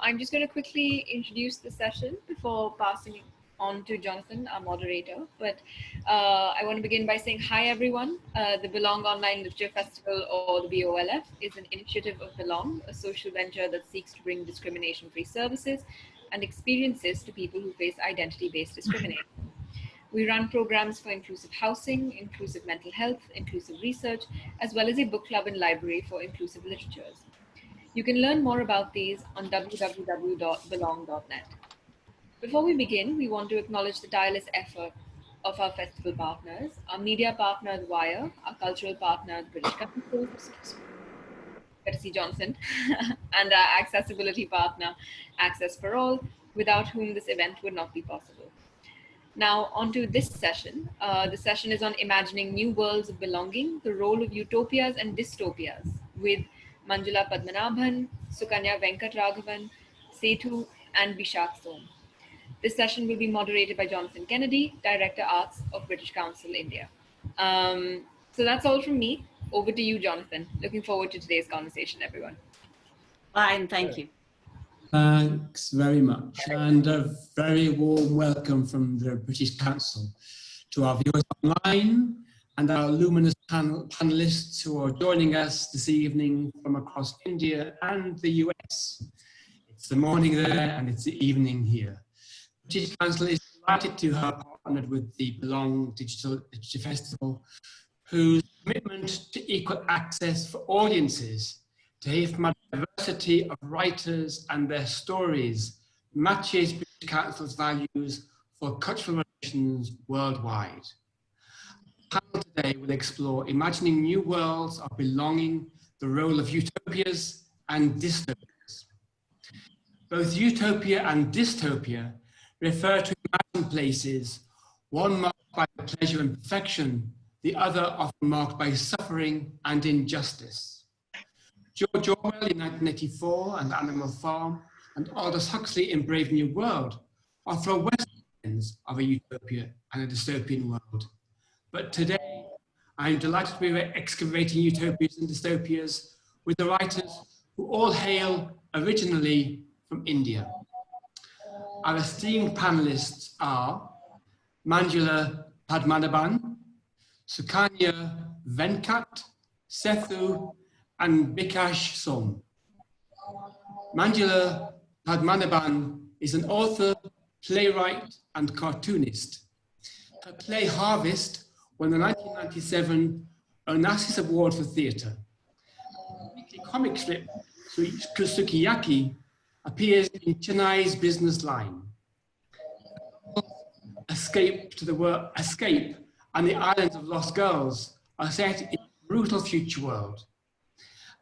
I'm just going to quickly introduce the session before passing on to Jonathan, our moderator. But I want to begin by saying hi, everyone. The Belong Online Literature Festival, or the BOLF, is an initiative of Belong, a social venture that seeks to bring discrimination-free services and experiences to people who face identity-based discrimination. We run programs for inclusive housing, inclusive mental health, inclusive research, as well as a book club and library for inclusive literatures. You can learn more about these on www.belong.net. Before we begin, we want to acknowledge the tireless effort of our festival partners, our media partner, The Wire, our cultural partner, the British Council, courtesy Johnson, and our accessibility partner, Access for All, without whom this event would not be possible. Now, on to this session. The session is on imagining new worlds of belonging, the role of utopias and dystopias, with Manjula Padmanabhan, Sukanya Venkatraghavan, Sethu, and Bishakh. This session will be moderated by Jonathan Kennedy, Director Arts of British Council, India. So that's all from me. Over to you, Jonathan. Looking forward to today's conversation, everyone. Fine, thank you. Thanks very much, and a very warm welcome from the British Council to our viewers online and our luminous panelists who are joining us this evening from across India and the US. It's the morning there and it's the evening here. The British Council is delighted to have partnered with the Belong Digital Literature Festival, whose commitment to equal access for audiences to hear from a diversity of writers and their stories matches British Council's values for cultural relations worldwide. The panel today will explore imagining new worlds of belonging, the role of utopias and dystopias. Both utopia and dystopia refer to imagined places, one marked by pleasure and perfection, the other often marked by suffering and injustice. George Orwell in 1984 and Animal Farm, and Aldous Huxley in Brave New World offer a Western lens of a utopia and a dystopian world. But today, I'm delighted to be excavating utopias and dystopias with the writers who all hail originally from India. Our esteemed panelists are Manjula Padmanabhan, Sukanya Venkat, Sethu, and Bishakh. Manjula Padmanabhan is an author, playwright, and cartoonist. Her play Harvest won the 1997 Onassis Award for Theatre. A weekly comic strip, Sukiyaki, appears in Chennai's Business Line. Escape and the Islands of Lost Girls are set in a brutal future world.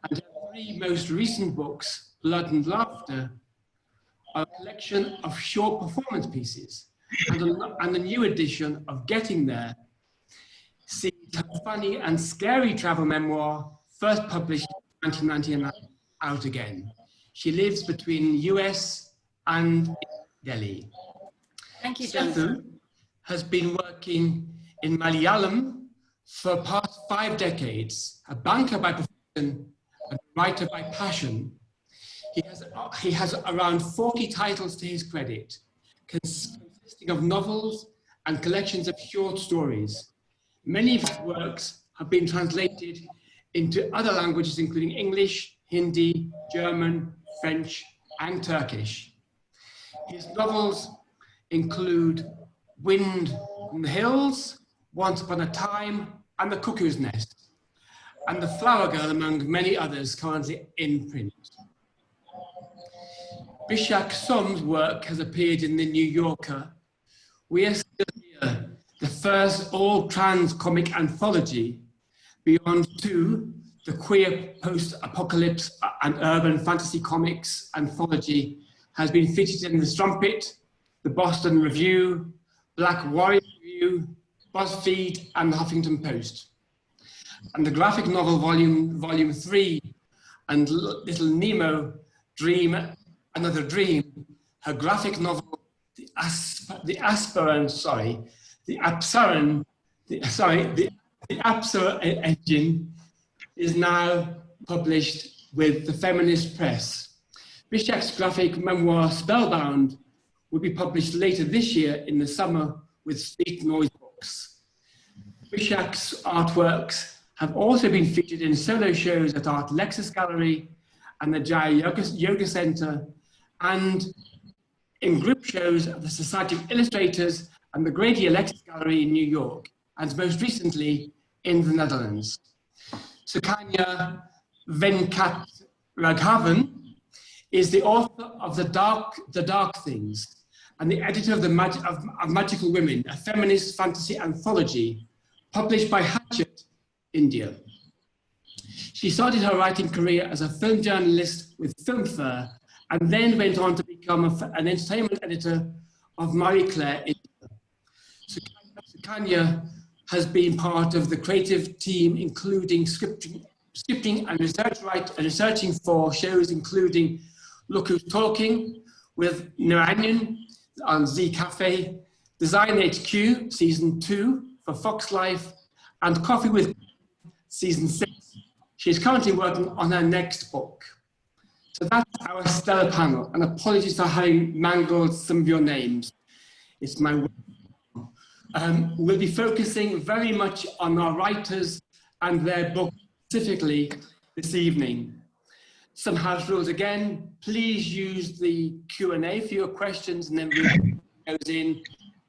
And her three most recent books, Blood and Laughter, are a collection of short performance pieces, and a new edition of Getting There sees her funny and scary travel memoir, first published in 1999, out again. She lives between US and Delhi. Thank you, Sethu Jonathan. has been working in Malayalam for the past 5 decades, a banker by profession, a writer by passion. He has around 40 titles to his credit, consisting of novels and collections of short stories. Many of his works have been translated into other languages, including English, Hindi, German, French, and Turkish. His novels include Wind from the Hills, Once Upon a Time, and The Cuckoo's Nest, and The Flower Girl, among many others currently in print. Bishakh's work has appeared in The New Yorker. We Are Still Here, the first all-trans comic anthology, Beyond Two, the queer post-apocalypse and urban fantasy comics anthology, has been featured in The Strumpet, The Boston Review, Black Warrior Review, BuzzFeed, and The Huffington Post. And the graphic novel volume 3 and Little Nemo Dream Another Dream, her graphic novel The Apsara Engine is now published with the Feminist Press. Bishakh's graphic memoir Spellbound will be published later this year in the summer with Sleek Noise Books. Bishakh's artworks have also been featured in solo shows at Art Lexus Gallery and the Jaya Yoga Center, and in group shows at the Society of Illustrators and the Grady Alexis Gallery in New York, and most recently in the Netherlands. Sukanya Venkatraghavan is the author of The Dark Things and the editor of of Magical Women, a feminist fantasy anthology published by Hatchet, India. She started her writing career as a film journalist with Filmfare and then went on to become an entertainment editor of Marie Claire India. Sukanya has been part of the creative team, including scripting and researching for shows including Look Who's Talking with Naranyan on Z Cafe, Design HQ Season 2 for Fox Life, and Coffee with Season 6. She is currently working on her next book. So that's our stellar panel, and apologies for having mangled some of your names. It's my way. We'll be focusing very much on our writers and their book specifically this evening. Some house rules again, please use the Q&A for your questions, and then we'll goes in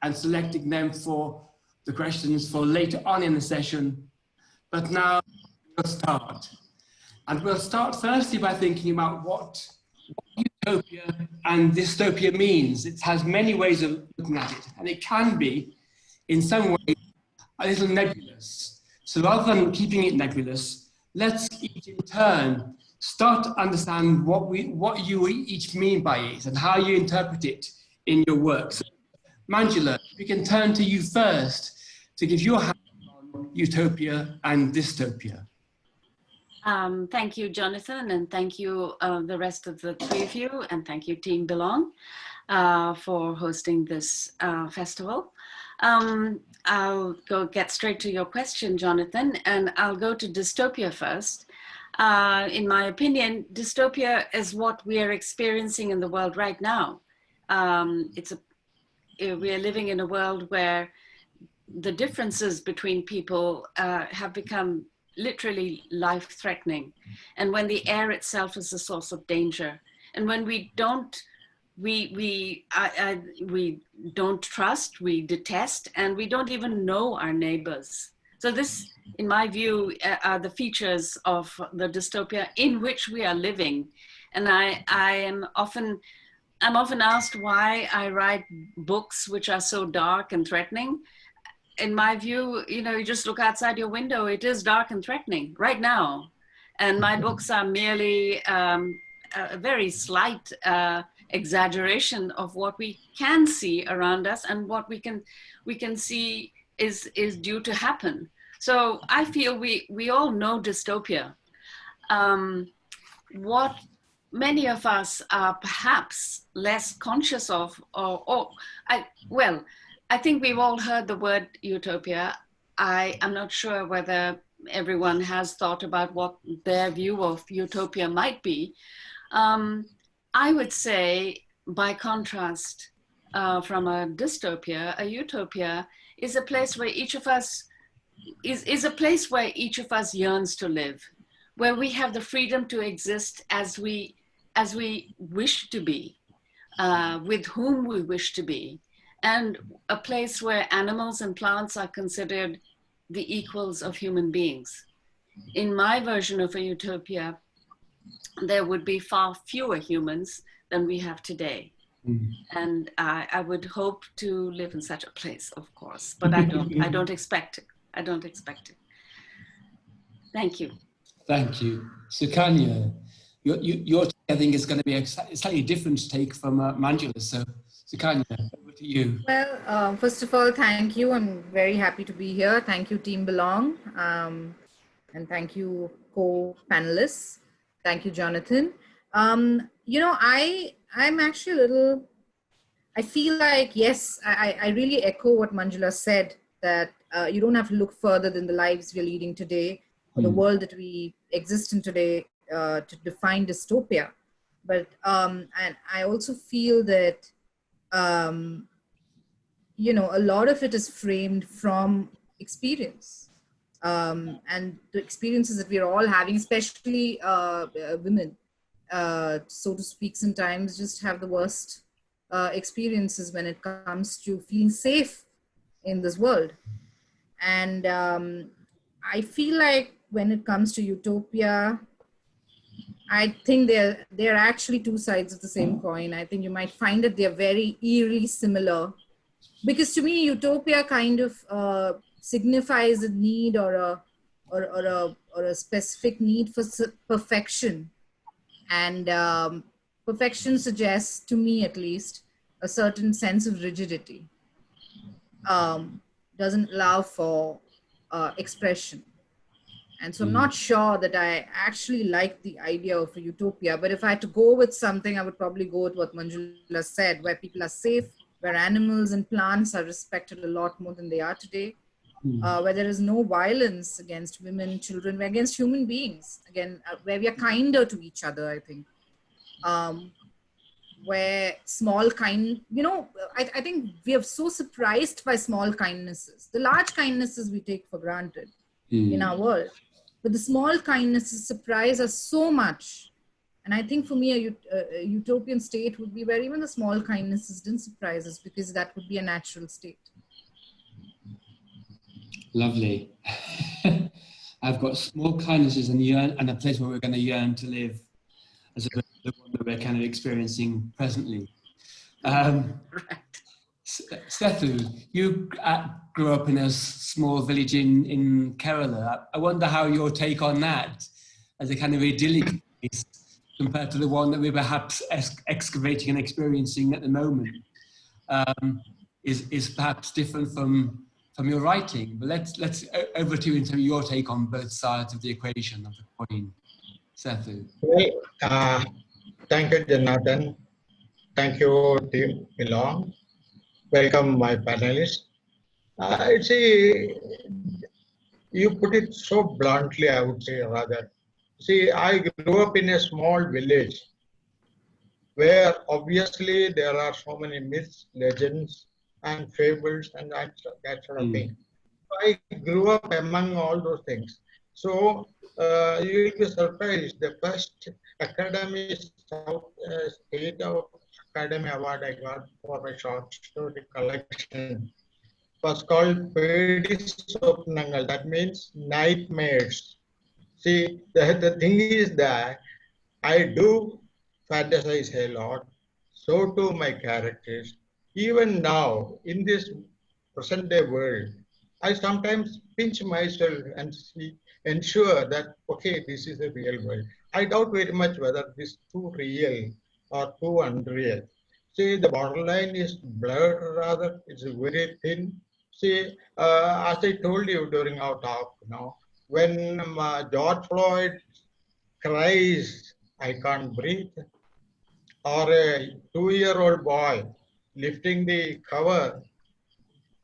and selecting them for the questions for later on in the session. But now we'll start. And we'll start firstly by thinking about what utopia and dystopia means. It has many ways of looking at it, and it can be, in some ways, a little nebulous. So rather than keeping it nebulous, let's each in turn start to understand what you each mean by it and how you interpret it in your work. So, Manjula, we can turn to you first to give your hand on utopia and dystopia. Thank you, Jonathan, and thank you, the rest of the three of you, and thank you, Team Belong, for hosting this festival. I'll get straight to your question, Jonathan, and I'll go to dystopia first. In my opinion, dystopia is what we are experiencing in the world right now. We are living in a world where the differences between people have become literally life-threatening, and when the air itself is a source of danger, and when we don't trust, we detest, and we don't even know our neighbors. So this, in my view, are the features of the dystopia in which we are living. And I'm often asked why I write books which are so dark and threatening. In my view, you just look outside your window, it is dark and threatening right now. And my books are merely a very slight exaggeration of what we can see around us and what we can see is due to happen. So I feel we all know dystopia. What many of us are perhaps less conscious of, I think we've all heard the word utopia. I'm not sure whether everyone has thought about what their view of utopia might be. I would say, by contrast, from a dystopia, a utopia is a place where each of us is a place where each of us yearns to live, where we have the freedom to exist as we wish to be, with whom we wish to be, and a place where animals and plants are considered the equals of human beings. In my version of a utopia, there would be far fewer humans than we have today. And I would hope to live in such a place, of course, but I don't expect it. I don't expect it. Thank you. Thank you. Sukanya, your take, I think, is going to be a slightly different take from Manjula. So, Sukanya, over to you. Well, first of all, thank you. I'm very happy to be here. Thank you, Team Belong. And thank you, co-panelists. Thank you, Jonathan. I'm actually a little, I feel like, yes, I really echo what Manjula said, that you don't have to look further than the lives we're leading today, or the world that we exist in today, to define dystopia. But and I also feel that you know, a lot of it is framed from experience, and the experiences that we are all having, especially women, so to speak, sometimes just have the worst experiences when it comes to feeling safe in this world. And I feel like when it comes to utopia, I think they're actually two sides of the same coin. I think you might find that they're very eerily similar, because to me, utopia kind of signifies a need or a specific need for perfection, and perfection suggests, to me at least, a certain sense of rigidity. Doesn't allow for expression. And so I'm not sure that I actually like the idea of a utopia, but if I had to go with something, I would probably go with what Manjula said, where people are safe, where animals and plants are respected a lot more than they are today, where there is no violence against women, children, against human beings, again, where we are kinder to each other, I think. Where small you know, I think we are so surprised by small kindnesses. The large kindnesses we take for granted in our world, but the small kindnesses surprise us so much. And I think for me, a utopian state would be where even the small kindnesses didn't surprise us, because that would be a natural state. Lovely. I've got small kindnesses and a place where we're going to yearn to live, as opposed to the one that we're kind of experiencing presently. Sethu, you grew up in a small village in Kerala. I wonder how your take on that as a kind of idyllic place compared to the one that we're perhaps excavating and experiencing at the moment is perhaps different from your writing. But let's over to you in terms of your take on both sides of the equation of the coin, Sethu. Well, thank you, Jonathan. Thank you, Team Belong. Welcome, my panelists. See, you put it so bluntly, I would say, rather. See, I grew up in a small village where obviously there are so many myths, legends, and fables, and that sort of thing. I grew up among all those things. So you will be surprised. The first Academy State of Academy Award I got for my short story collection was called Pedisopnangal. That means nightmares. See, the thing is that I do fantasize a lot. So do my characters. Even now, in this present day world, I sometimes pinch myself and ensure that, okay, this is a real world. I doubt very much whether this is too real or too unreal. See, the borderline is blurred, rather, it's very thin. See, as I told you during our talk, when George Floyd cries, I can't breathe, or a 2-year-old boy lifting the cover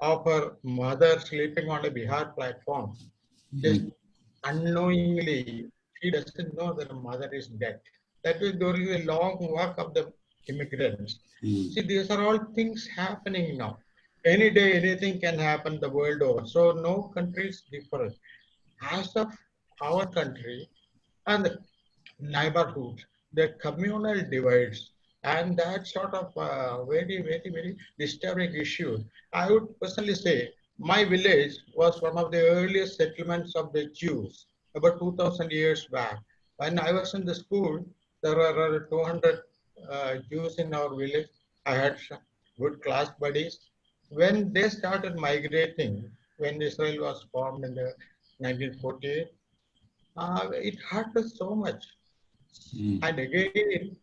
of her mother sleeping on a Bihar platform, just unknowingly, she doesn't know that her mother is dead. That was during the long walk of the immigrants. See, these are all things happening now. Any day, anything can happen the world over. So no country is different. As of our country and the neighborhoods, the communal divides, and that sort of very disturbing issue. I would personally say my village was one of the earliest settlements of the Jews about 2000 years back. When I was in the school, there were around 200 Jews in our village. I had good class buddies. When they started migrating, when Israel was formed in the 1948, it hurt us so much. And again,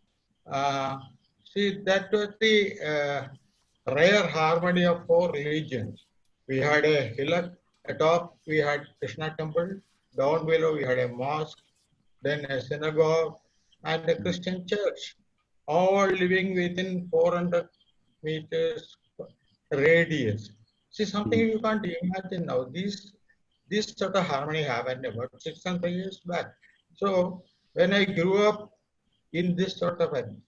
see, that was the rare harmony of 4 religions. We had a hillock atop, we had Krishna temple, down below we had a mosque, then a synagogue, and a Christian church, all living within 400 meters radius. See, something you can't imagine now. This sort of harmony happened about 600 years back. So when I grew up in this sort of an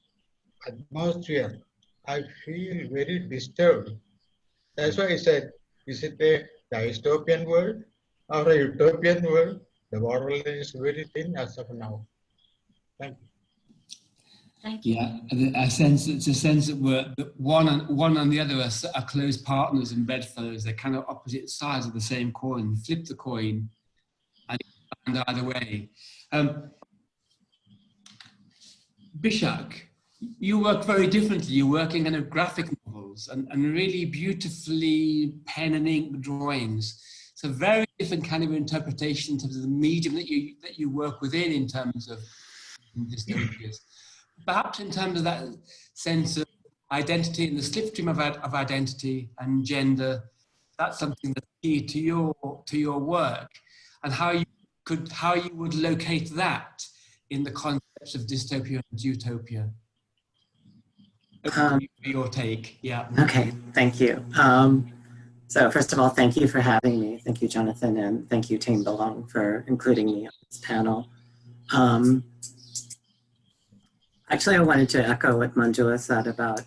atmosphere, I feel very disturbed. That's why I said, is it a dystopian world or a utopian world? The borderline is very thin as of now. Thank you. Thank you. Yeah, it's a sense that one and the other are close partners and bedfellows. They're kind of opposite sides of the same coin. Flip the coin, and either way. Bishakh, you work very differently. You work in kind of graphic novels and really beautifully pen and ink drawings. It's a very different kind of interpretation in terms of the medium that you work within in terms of dystopias. Perhaps in terms of that sense of identity and the slipstream of identity and gender, that's something that's key to your work, and how you would locate that in the concepts of dystopia and utopia. Your take, yeah. Okay, thank you. So first of all, thank you for having me. Thank you, Jonathan, and thank you, Team Belong, for including me on this panel. Actually, I wanted to echo what Manjula said about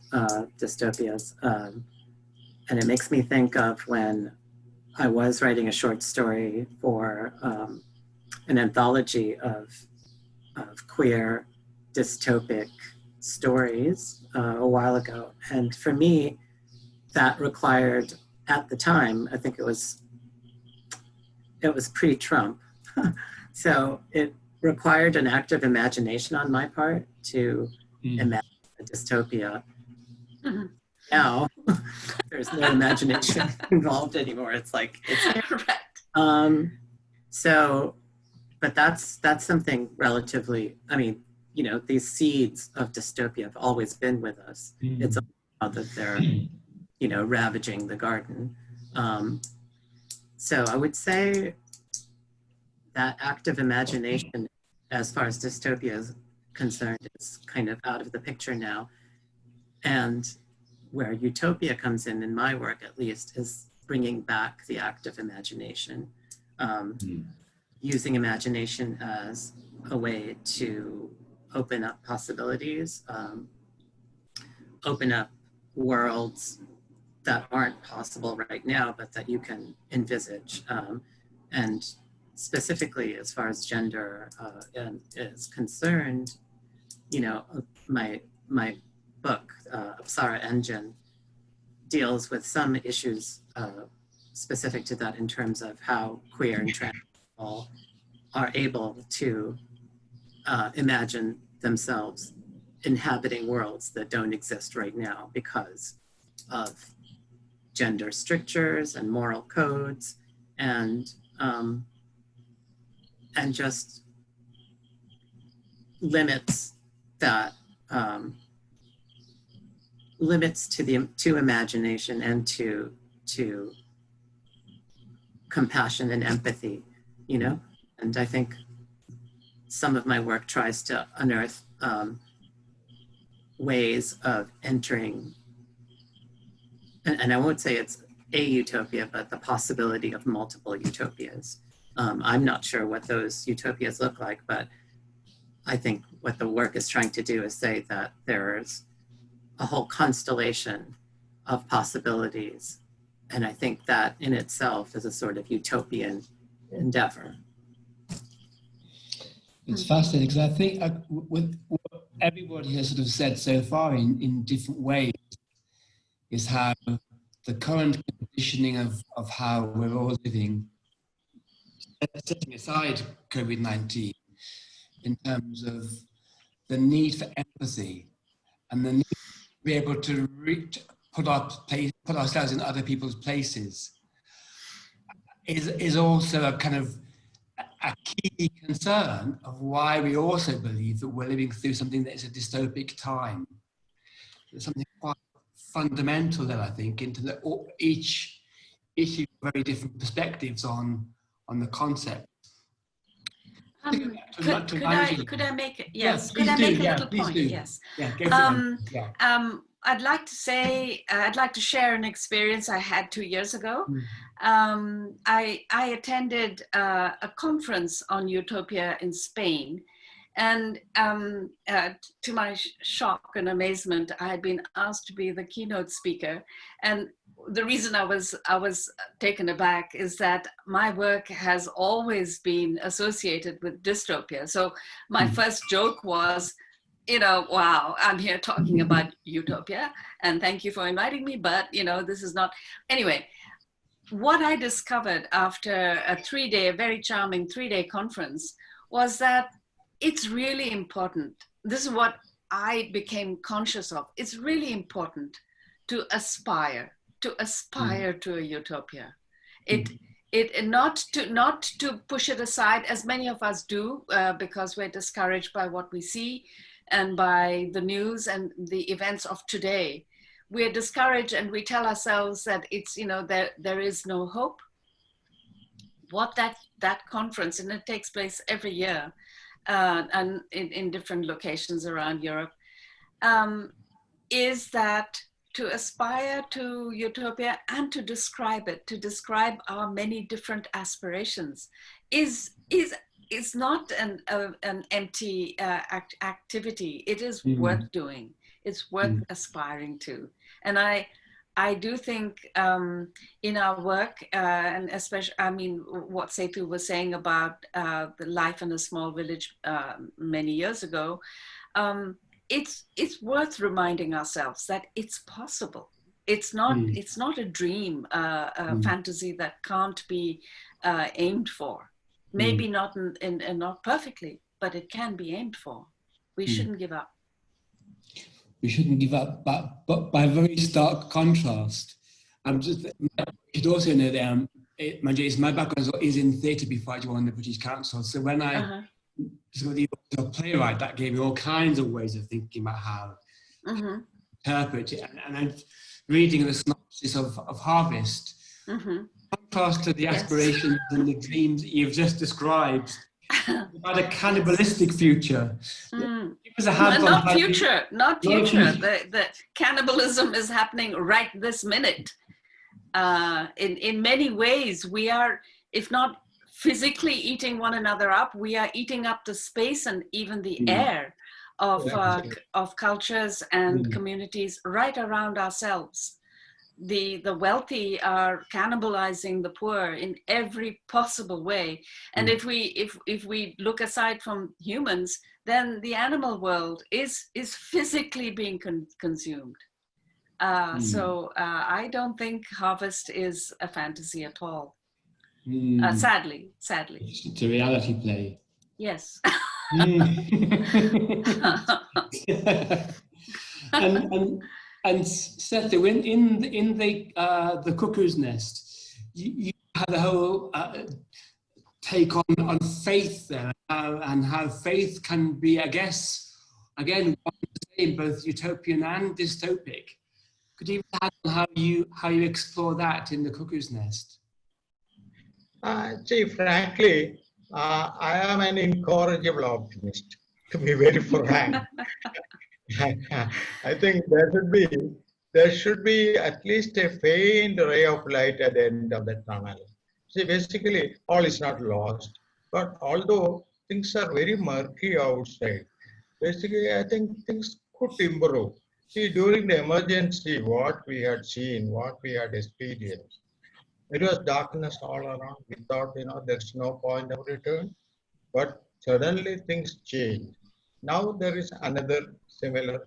dystopias. And it makes me think of when I was writing a short story for an anthology of queer dystopic stories a while ago. And for me, that required, at the time, I think it was pre-Trump. So it required an active imagination on my part to imagine a dystopia. Mhm. Now, there's no imagination involved anymore. It's like, it's Correct. So, but that's something relatively, I mean, you know, these seeds of dystopia have always been with us. It's now that they're, you know, ravaging the garden. So I would say that active imagination, as far as dystopia is concerned, is kind of out of the picture now. And where utopia comes in my work at least, is bringing back the active imagination, using imagination as a way to open up possibilities, open up worlds that aren't possible right now, but that you can envisage. And specifically, as far as gender is concerned, you know, my book, Apsara Engine, deals with some issues specific to that in terms of how queer and trans people are able to imagine themselves inhabiting worlds that don't exist right now because of gender strictures and moral codes and just limits that limits to imagination and to compassion and empathy, you know. And I think some of my work tries to unearth ways of entering, and I won't say it's a utopia, but the possibility of multiple utopias. I'm not sure what those utopias look like, but I think what the work is trying to do is say that there's a whole constellation of possibilities. And I think that in itself is a sort of utopian endeavor. It's fascinating because I think with what everybody has sort of said so far in different ways is how the current conditioning of how we're all living, setting aside COVID-19, in terms of the need for empathy and the need to be able to put ourselves in other people's places is also a kind of a key concern of why we also believe that we're living through something that is a dystopic time. There's something quite fundamental there, I think, into each issue, very different perspectives on the concept. Could I make it? Yes. Yeah, could I make a yeah, little point? do. Yes. Yeah, go for it. Yeah. I'd like to say, I'd like to share an experience I had 2 years ago. I attended a conference on utopia in Spain, And to my shock and amazement, I had been asked to be the keynote speaker. And the reason I was taken aback is that my work has always been associated with dystopia. So my first joke was, you know, wow, I'm here talking about utopia, and thank you for inviting me, but you know, this is not. Anyway, what I discovered after a very charming 3-day conference was that it's really important. This is what I became conscious of. It's really important to aspire to a utopia. It not to push it aside, as many of us do, because we're discouraged by what we see and by the news and the events of today. We're discouraged and we tell ourselves that it's, you know, there is no hope. What that conference, and it takes place every year, and in different locations around Europe, is that to aspire to utopia and to describe it, to describe our many different aspirations, is not an empty activity. It is worth doing. It's worth aspiring to. And I do think in our work, and especially, I mean, what Sethu was saying about the life in a small village many years ago, it's worth reminding ourselves that it's possible. It's not a dream, a fantasy that can't be aimed for. Maybe not not perfectly, but it can be aimed for. We shouldn't give up. We shouldn't give up, but by very stark contrast, you should also know that my background is in theatre before I joined the British Council. So when I discovered the playwright, that gave me all kinds of ways of thinking about how to interpret it. And I'm reading the synopsis of Harvest, contrast to the aspirations and the dreams that you've just described about a cannibalistic future. Not future. The cannibalism is happening right this minute. In many ways, we are, if not physically eating one another up, we are eating up the space and even the air of cultures and communities right around ourselves. The wealthy are cannibalizing the poor in every possible way. And if we look aside from humans, then the animal world is physically being consumed. So I don't think Harvest is a fantasy at all. Sadly. It's a reality play. Yes. And Sethu, in the Cuckoo's Nest, you had a whole take on faith there, and how faith can be, I guess, again, one the same, both utopian and dystopic. Could you add on how you explore that in the Cuckoo's Nest? See, frankly, I am an incorrigible optimist, to be very frank. I think there should be at least a faint ray of light at the end of the tunnel. See, basically, all is not lost. But although things are very murky outside, basically, I think things could improve. See, during the emergency, what we had seen, what we had experienced, it was darkness all around. We thought, there's no point of return. But suddenly things changed. Now there is another similar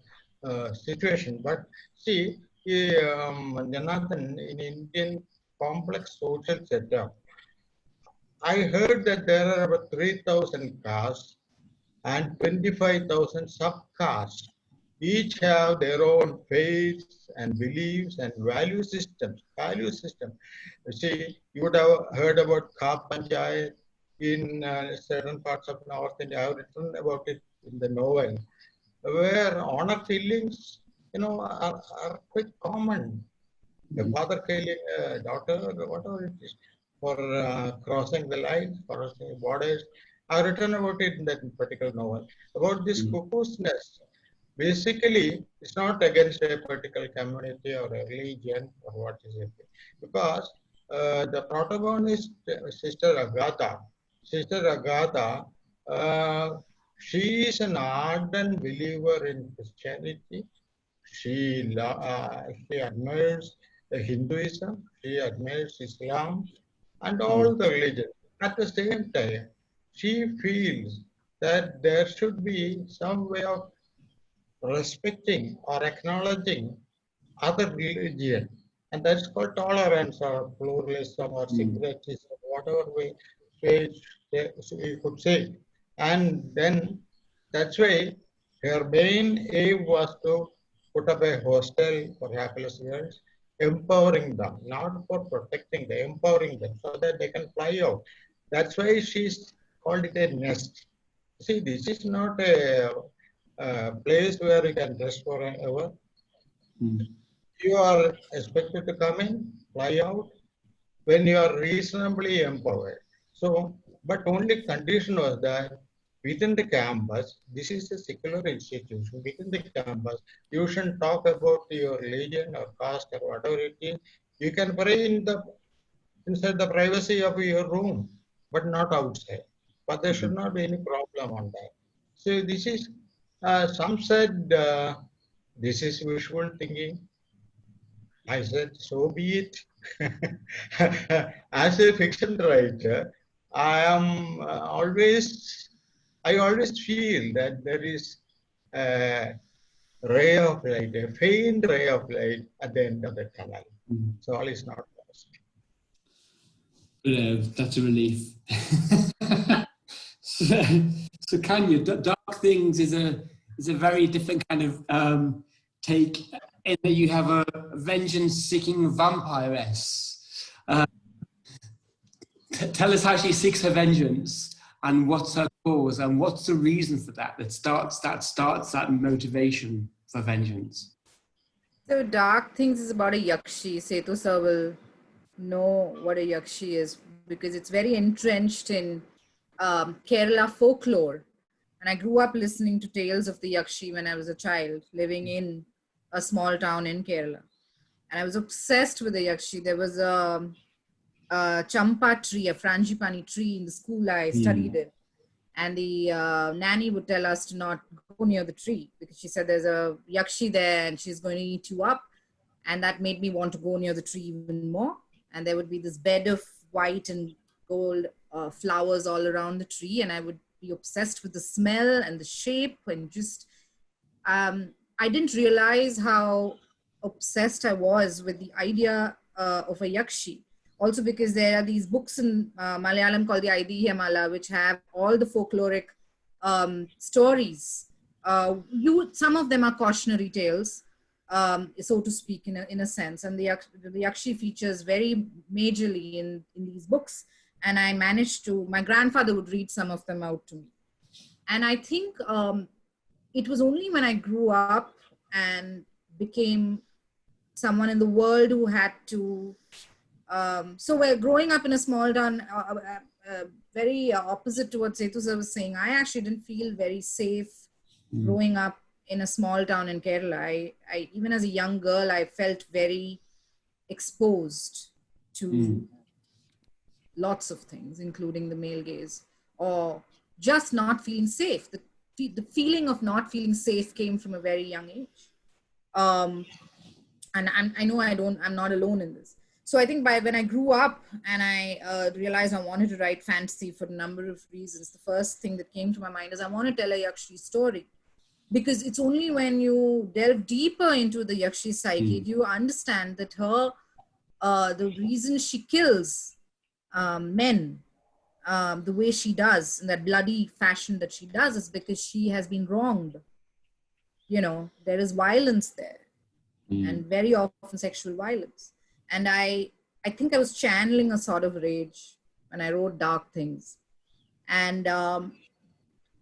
situation. But see, Janathan, in Indian complex social setup, I heard that there are about 3,000 castes and 25,000 subcastes. Each have their own faiths and beliefs and value systems. See, you would have heard about Ka Panchayat in certain parts of North India. I have written about it in the novel, where honor killings, are quite common. The father killing a daughter, whatever it is, for crossing the line, crossing borders. I've written about it in that particular novel. About this Cuckoo's Nest, basically, it's not against a particular community or a religion or what is it, because the protagonist, Sister Agatha, She is an ardent believer in Christianity. She admires Hinduism, she admires Islam, and all the religions. At the same time, she feels that there should be some way of respecting or acknowledging other religion, and that's called tolerance or pluralism or syncretism, whatever way you could say. And then that's why her main aim was to put up a hostel for hapless girls, empowering them, not for protecting them, empowering them so that they can fly out. That's why she's called it a nest. See, this is not a place where you can rest forever. You are expected to come in, fly out when you are reasonably empowered. So, but only condition was that within the campus, this is a secular institution, within the campus, you shouldn't talk about your religion or caste or whatever it is. You can pray inside the privacy of your room, but not outside. But there should not be any problem on that. So this is, some said this is wishful thinking. I said, so be it. As a fiction writer, I always feel that there is a ray of light, a faint ray of light at the end of the tunnel. So all is not lost. That's a relief. So Kanya, Dark Things is a very different kind of take, in that you have a vengeance-seeking vampiress. Tell us how she seeks her vengeance, and what's her cause, and what's the reason for that starts that motivation for vengeance. So Dark Things is about a yakshi. Sethu sir will know what a yakshi is because it's very entrenched in Kerala folklore. And I grew up listening to tales of the yakshi when I was a child, living in a small town in Kerala. And I was obsessed with the yakshi. There was a champa tree, a frangipani tree in the school I studied in. And the nanny would tell us to not go near the tree because she said there's a yakshi there and she's going to eat you up. And that made me want to go near the tree even more. And there would be this bed of white and gold flowers all around the tree. And I would be obsessed with the smell and the shape and just, I didn't realize how obsessed I was with the idea of a yakshi. Also because there are these books in Malayalam called the Aidihya Mala, which have all the folkloric stories. Some of them are cautionary tales, so to speak, in a sense. And the yakshi features very majorly in these books. And I managed to, my grandfather would read some of them out to me. And I think it was only when I grew up and became someone in the world who had to, so we're growing up in a small town, very opposite to what Sethu sir was saying. I actually didn't feel very safe growing up in a small town in Kerala. I even as a young girl, I felt very exposed to lots of things, including the male gaze, or just not feeling safe. The feeling of not feeling safe came from a very young age. And I know I'm not alone in this. So I think when I grew up and I realized I wanted to write fantasy for a number of reasons, the first thing that came to my mind is I want to tell a yakshi story. Because it's only when you delve deeper into the yakshi psyche, do you understand that the reason she kills men the way she does, in that bloody fashion that she does, is because she has been wronged. You know, there is violence there, and very often sexual violence. And I think I was channeling a sort of rage when I wrote Dark Things. And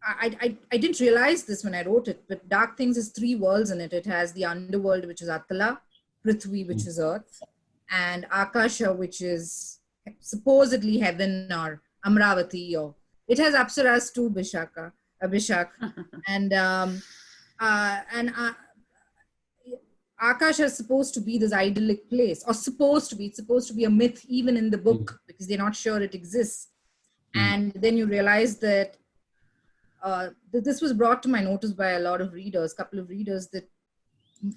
I didn't realize this when I wrote it, but Dark Things has 3 worlds in it. It has the underworld, which is Atala, Prithvi, which is earth, and Akasha, which is supposedly heaven, or Amravati, or it has Apsaras too, Bishakh, and Akasha is supposed to be this idyllic place, or it's supposed to be a myth even in the book, because they're not sure it exists. And then you realize that this was brought to my notice by a lot of readers, couple of readers, that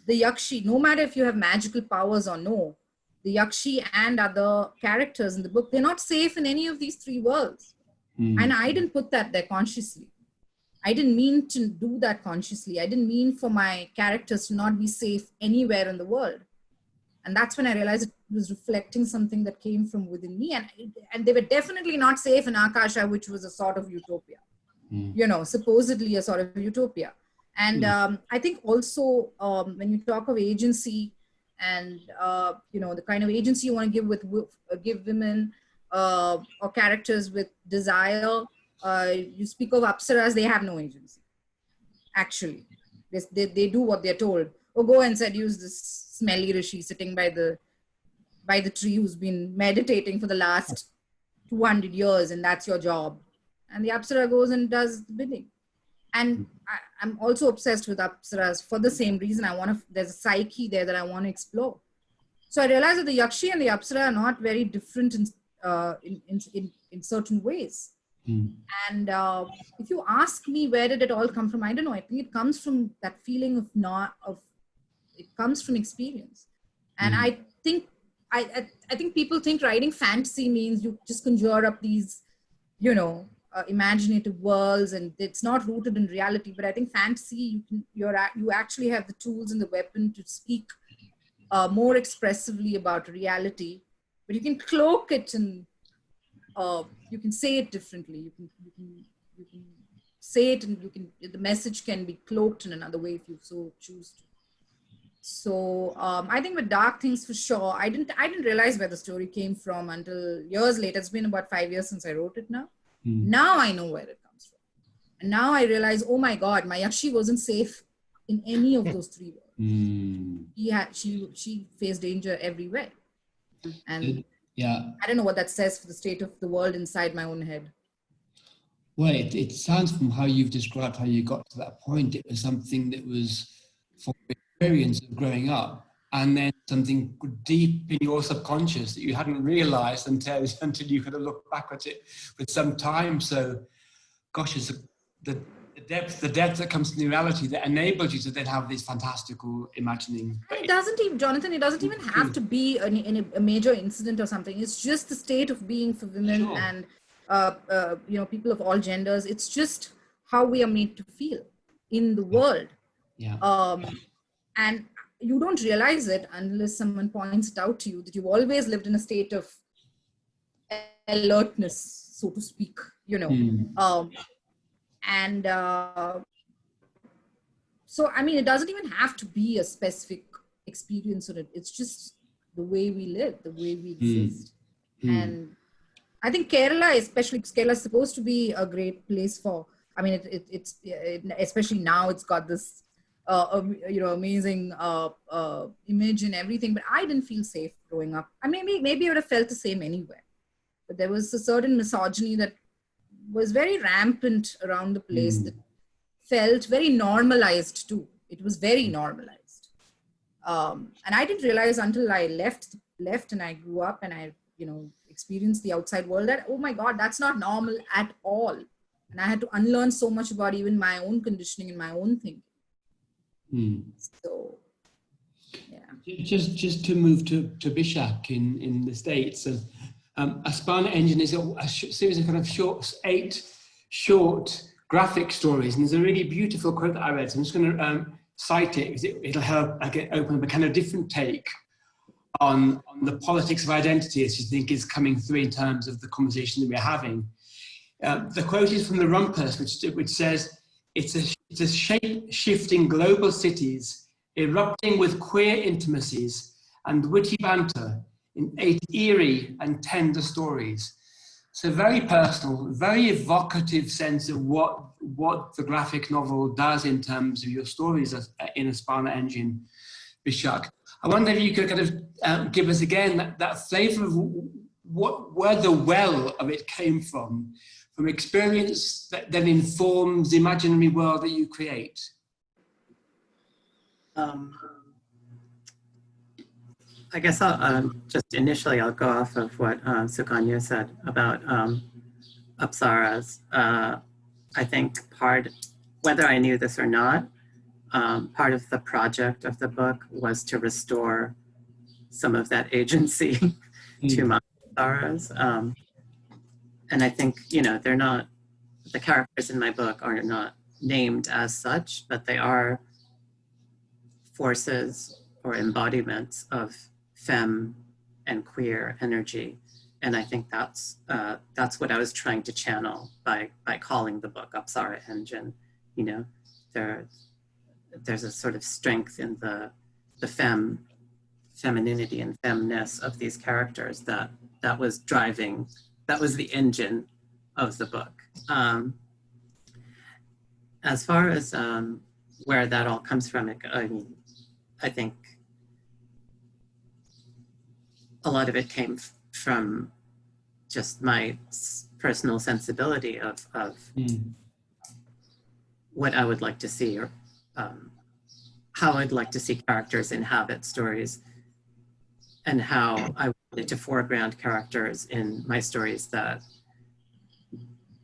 the Yakshi, no matter if you have magical powers or no, the Yakshi and other characters in the book, they're not safe in any of these three worlds. And I didn't put that there consciously. I didn't mean to do that consciously. I didn't mean for my characters to not be safe anywhere in the world. And that's when I realized it was reflecting something that came from within me. And they were definitely not safe in Akasha, which was a sort of utopia, you know, supposedly a sort of utopia. And I think also when you talk of agency and, you know, the kind of agency you want to give women or characters with desire, you speak of Apsaras, they have no agency, actually. They do what they're told. Or go and seduce this smelly rishi sitting by the tree who's been meditating for the last 200 years, and that's your job. And the Apsara goes and does the bidding. And I'm also obsessed with Apsaras for the same reason. There's a psyche there that I want to explore. So I realized that the Yakshi and the Apsara are not very different in certain ways. And if you ask me where did it all come from, I don't know. I think it comes from that feeling it comes from experience. And I think people think writing fantasy means you just conjure up these, you know, imaginative worlds, and it's not rooted in reality. But I think fantasy, you actually have the tools and the weapon to speak more expressively about reality, but you can cloak it and you can say it differently. You can say it, and the message can be cloaked in another way if you so choose to. So I think with Dark Things, for sure, I didn't realize where the story came from until years later. It's been about 5 years since I wrote it now. Now I know where it comes from. And now I realize, oh my God, my Yakshi wasn't safe in any of those three worlds. She faced danger everywhere. And yeah, I don't know what that says for the state of the world inside my own head. Well, it sounds from how you've described how you got to that point, it was something that was from experience of growing up, and then something deep in your subconscious that you hadn't realized until you could have looked back at it with some time. So, gosh, it's the depth that comes from the reality that enables you to then have these fantastical imagining. It doesn't even, Jonathan, it doesn't even have to be a major incident or something. It's just the state of being for women and you know, people of all genders. It's just how we are made to feel in the world. And you don't realize it unless someone points it out to you, that you've always lived in a state of alertness, so to speak, you know. So, I mean, it doesn't even have to be a specific experience on it. It's just the way we live, the way we exist. And I think Kerala, especially because Kerala is supposed to be a great place for, I mean, it's especially now it's got this, you know, amazing image and everything, but I didn't feel safe growing up. I mean, maybe I would have felt the same anywhere, but there was a certain misogyny that was very rampant around the place that felt very normalized too. It was very normalized. And I didn't realize until I left and I grew up and I, you know, experienced the outside world that, oh my God, that's not normal at all. And I had to unlearn so much about even my own conditioning and my own thinking. So, yeah. Just to move to Bishakh in the States. A Sparna Engine is a series of kind of 8 short graphic stories, and there's a really beautiful quote that I read. So I'm just going to cite it because it'll help open up a kind of different take on the politics of identity, as you think is coming through in terms of the conversation that we're having. The quote is from the Rumpus, which says, it's a shape-shifting global cities erupting with queer intimacies and witty banter in 8 eerie and tender stories. So very personal, very evocative sense of what the graphic novel does in terms of your stories in a Sparna Engine, Bishakh. I wonder if you could kind of give us again that flavor of where the well of it came from experience that then informs the imaginary world that you create. I guess I'll just initially I'll go off of what Sukanya said about Apsaras. I I think whether I knew this or not, part of the project of the book was to restore some of that agency to my sorrows. And I think, they're not, the characters in my book are not named as such, but they are forces or embodiments of femme and queer energy. And I think that's what I was trying to channel by calling the book Apsara Engine. There's a sort of strength in the femininity and femness of these characters that was the engine of the book. As far as where that all comes from, I think a lot of it came from just my personal sensibility of what I would like to see, or how I'd like to see characters inhabit stories, and how I wanted to foreground characters in my stories that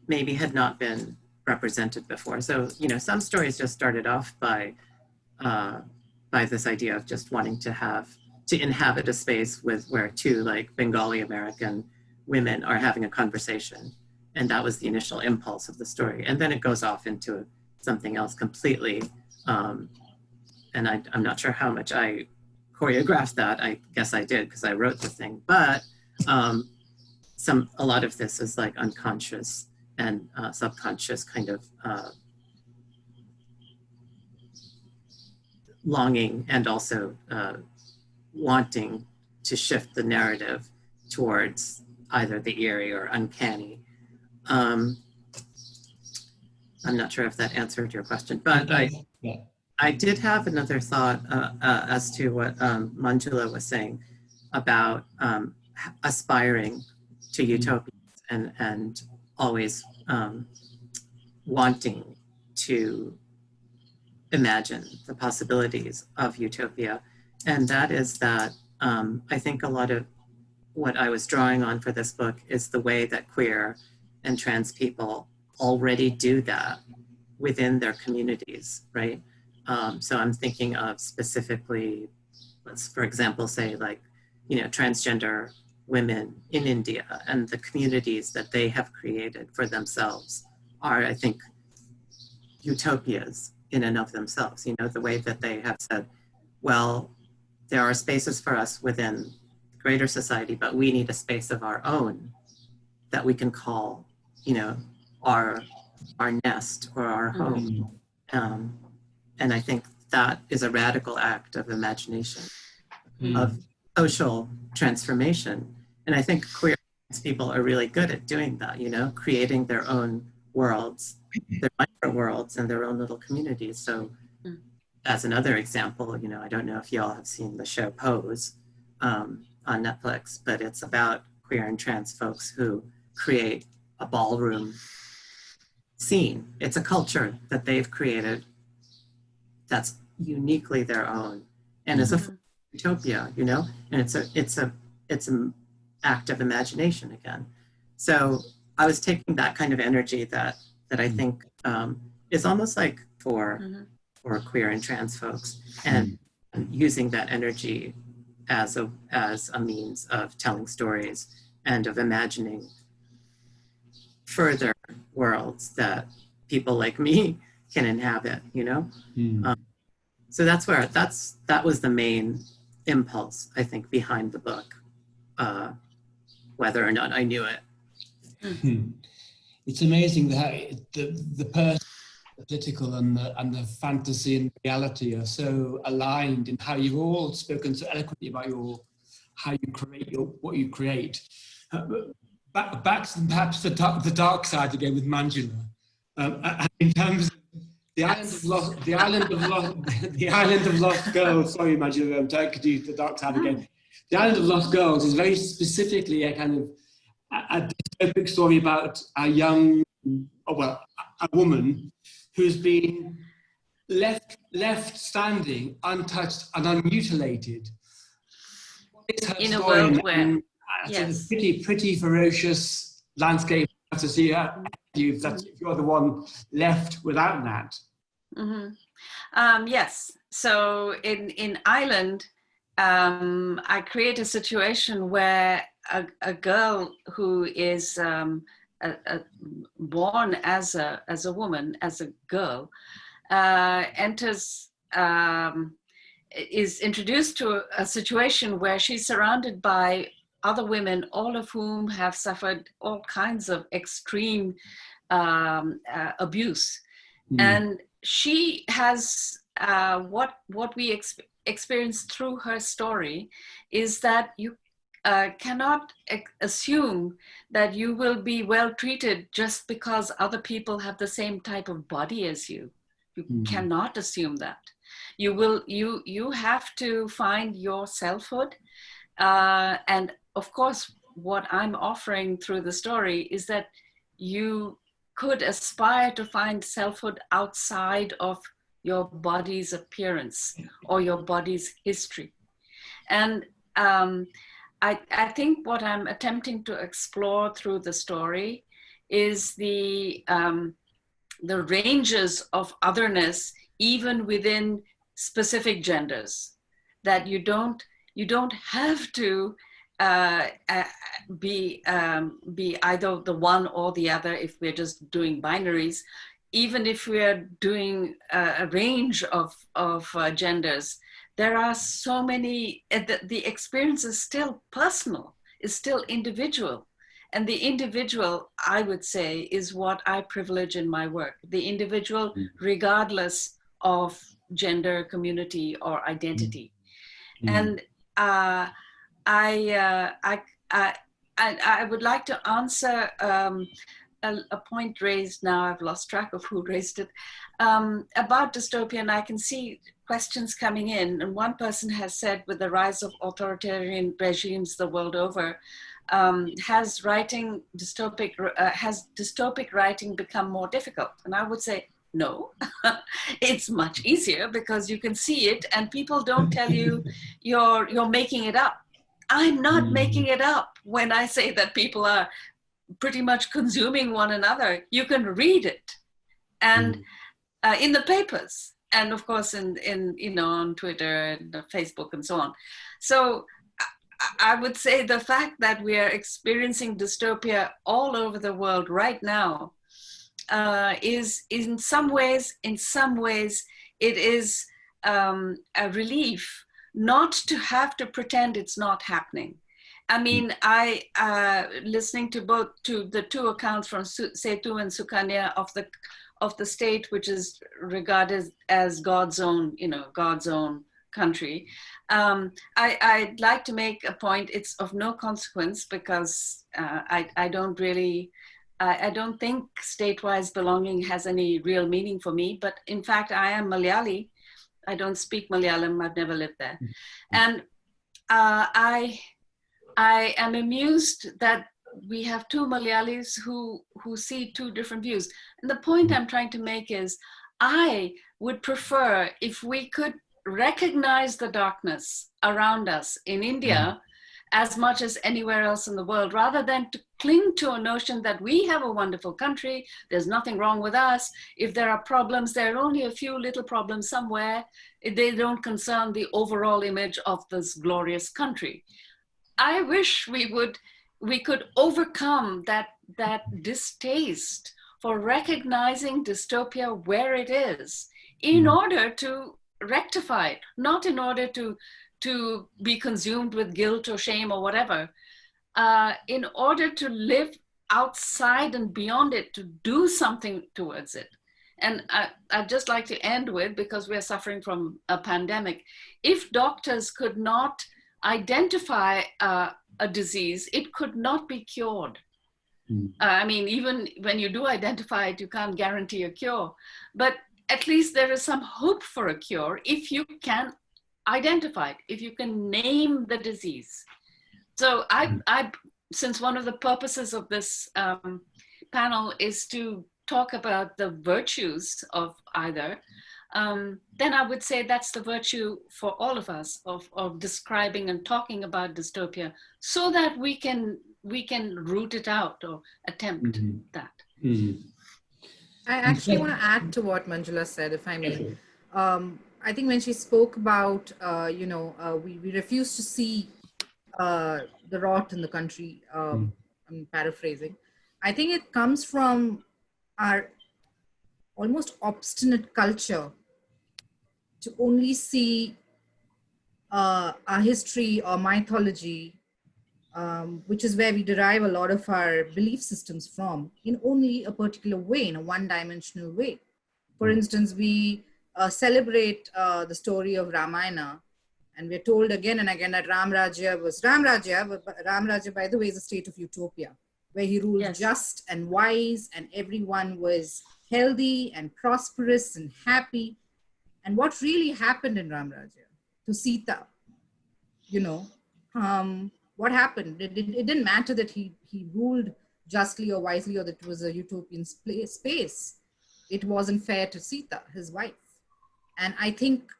maybe had not been represented before. So, some stories just started off by this idea of just wanting to inhabit a space where two Bengali American women are having a conversation. And that was the initial impulse of the story. And then it goes off into something else completely. And I'm not sure how much I choreographed that. I guess I did because I wrote the thing. But a lot of this is unconscious and subconscious kind of longing, and also wanting to shift the narrative towards either the eerie or uncanny. I'm not sure if that answered your question, but I did have another thought as to what Manjula was saying about aspiring to utopias and always wanting to imagine the possibilities of utopia. And that is that I think a lot of what I was drawing on for this book is the way that queer and trans people already do that within their communities, right? So I'm thinking of specifically, let's for example say transgender women in India and the communities that they have created for themselves are, I think, utopias in and of themselves. The way that they have said, well, there are spaces for us within greater society, but we need a space of our own that we can call, our nest or our home. And I think that is a radical act of imagination, of social transformation. And I think queer people are really good at doing that, creating their own worlds, their micro worlds and their own little communities. So as another example, I don't know if y'all have seen the show Pose on Netflix, but it's about queer and trans folks who create a ballroom scene. It's a culture that they've created that's uniquely their own and is a utopia, and it's an act of imagination again. So I was taking that kind of energy that I think is almost like for queer and trans folks, and using that energy as a means of telling stories and of imagining further worlds that people like me can inhabit, so that's where that was the main impulse, I think, behind the book, whether or not I knew it. It's amazing that the political and the fantasy and reality are so aligned in how you've all spoken so eloquently about how you create what you create. Back to perhaps the dark side again with Manjula. In terms of the island of lost girls. Sorry, Manjula, I'm taking you to the dark side again. The Island of Lost Girls is very specifically a kind of a dystopic story about a woman who's been left standing, untouched and unmutilated. In a world where, yes, pretty ferocious landscape to see her. you if you're the one left without that. Yes. So in Ireland, I create a situation where a girl who is born as a woman, as a girl, is introduced to a situation where she's surrounded by other women, all of whom have suffered all kinds of extreme abuse. And she has what we experience through her story is that you cannot assume that you will be well treated just because other people have the same type of body as you. You cannot assume that. You have to find your selfhood. And of course, what I'm offering through the story is that you could aspire to find selfhood outside of your body's appearance or your body's history. And I think what I'm attempting to explore through the story is the ranges of otherness, even within specific genders, that you don't have to be either the one or the other if we're just doing binaries. Even if we're doing a range of genders, there are so many, the experience is still personal, is still individual. And the individual, I would say, is what I privilege in my work. The individual, regardless of gender, community, or identity. And I would like to answer a point raised now, I've lost track of who raised it, about dystopia, and I can see questions coming in. And one person has said, with the rise of authoritarian regimes the world over, has dystopic writing become more difficult? And I would say, no, it's much easier because you can see it and people don't tell you you're making it up. I'm not making it up when I say that people are pretty much consuming one another. You can read it, and in the papers, and of course in on Twitter and Facebook and so on. So I would say the fact that we are experiencing dystopia all over the world right now is in some ways it is a relief not to have to pretend it's not happening. I mean, listening to the two accounts from Sethu and Sukanya of the state, which is regarded as God's own country. I'd like to make a point. It's of no consequence because I don't think state-wise belonging has any real meaning for me. But in fact, I am Malayali. I don't speak Malayalam. I've never lived there, and I am amused that we have two Malayalis who see two different views. And the point I'm trying to make is, I would prefer if we could recognize the darkness around us in India as much as anywhere else in the world, rather than to cling to a notion that we have a wonderful country, there's nothing wrong with us. If there are problems, there are only a few little problems somewhere. They don't concern the overall image of this glorious country. I wish we could overcome that distaste for recognizing dystopia where it is in order to rectify it, not in order to be consumed with guilt or shame or whatever, in order to live outside and beyond it, to do something towards it. And I'd just like to end with, because we're suffering from a pandemic, if doctors could not identify a disease, it could not be cured. I mean, even when you do identify it, you can't guarantee a cure. But at least there is some hope for a cure if you can identify it, if you can name the disease. So since one of the purposes of this panel is to talk about the virtues of either, then I would say that's the virtue for all of us of describing and talking about dystopia, so that we can root it out or attempt that. I actually want to add to what Manjula said, if I may. I think when she spoke about, we refuse to see the rot in the country, I'm paraphrasing. I think it comes from our almost obstinate culture to only see our history or mythology, which is where we derive a lot of our belief systems from, in only a particular way, in a one-dimensional way. For instance, we celebrate the story of Ramayana, and we're told again and again that Ram Rajya was Ram Rajya, but Ram Rajya, by the way, is a state of utopia, where he ruled just and wise, and everyone was healthy and prosperous and happy. And what really happened in Ram Rajya to Sita, what happened? It didn't matter that he ruled justly or wisely, or that it was a utopian space. It wasn't fair to Sita, his wife. And I think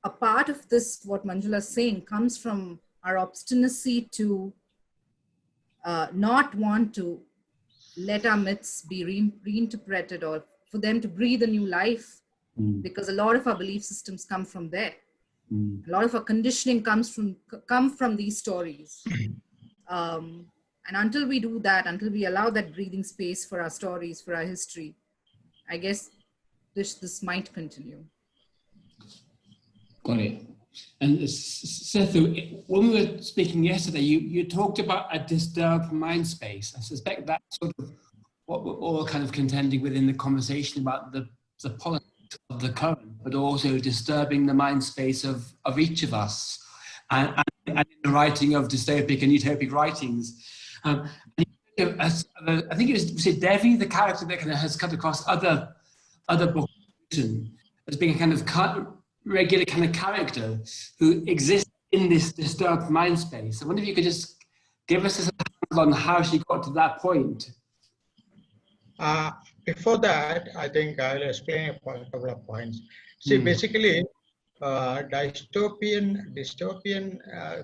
a part of this, what Manjula is saying, comes from our obstinacy to not want to let our myths be reinterpreted, or for them to breathe a new life, because a lot of our belief systems come from there. A lot of our conditioning come from these stories. And until we do that, until we allow that breathing space for our stories, for our history, I guess this might continue. Got it. And Sethu, when we were speaking yesterday, you talked about a disturbed mind space. I suspect that's sort of what we're all kind of contending with in the conversation about the politics of the current, but also disturbing the mind space of each of us, and in the writing of dystopic and utopic writings. I think it was Devi, the character that kind of has cut across other books as being a kind of regular kind of character who exists in this disturbed mind space. I wonder if you could just give us a handle on how she got to that point. Before that, I think I'll explain a couple of points. See, basically, dystopian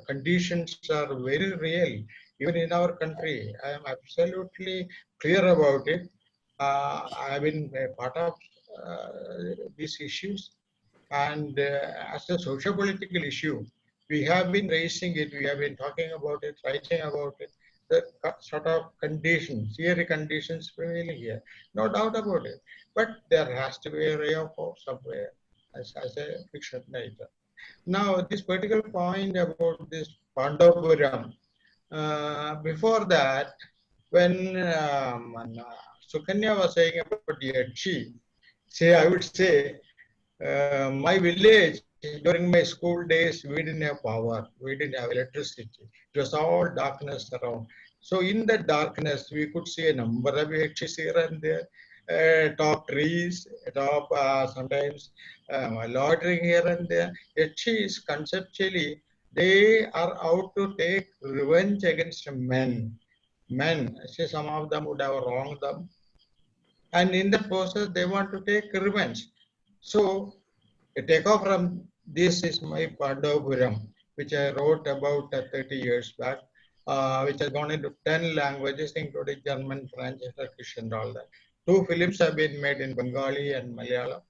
conditions are very real, even in our country. I am absolutely clear about it. I've been a part of these issues, and as a socio-political issue, we have been raising it, we have been talking about it, writing about it. The sort of conditions, theory conditions prevailing here, no doubt about it. But there has to be a ray of hope somewhere as a fiction writer. Now, this particular point about this Pandapuram, before that, when Sukanya was saying about Yetchi, I would say, my village, during my school days, we didn't have power, we didn't have electricity. It was all darkness around. So in the darkness, we could see a number of Yetchis here and there, top trees, top sometimes loitering here and there. Yetchis, conceptually, they are out to take revenge against men. See, some of them would have wronged them. And in the process, they want to take revenge. So, a takeoff from this is my Pandapuram, which I wrote about 30 years back, which has gone into 10 languages, including German, French, Turkish, and all that. 2 films have been made in Bengali and Malayalam.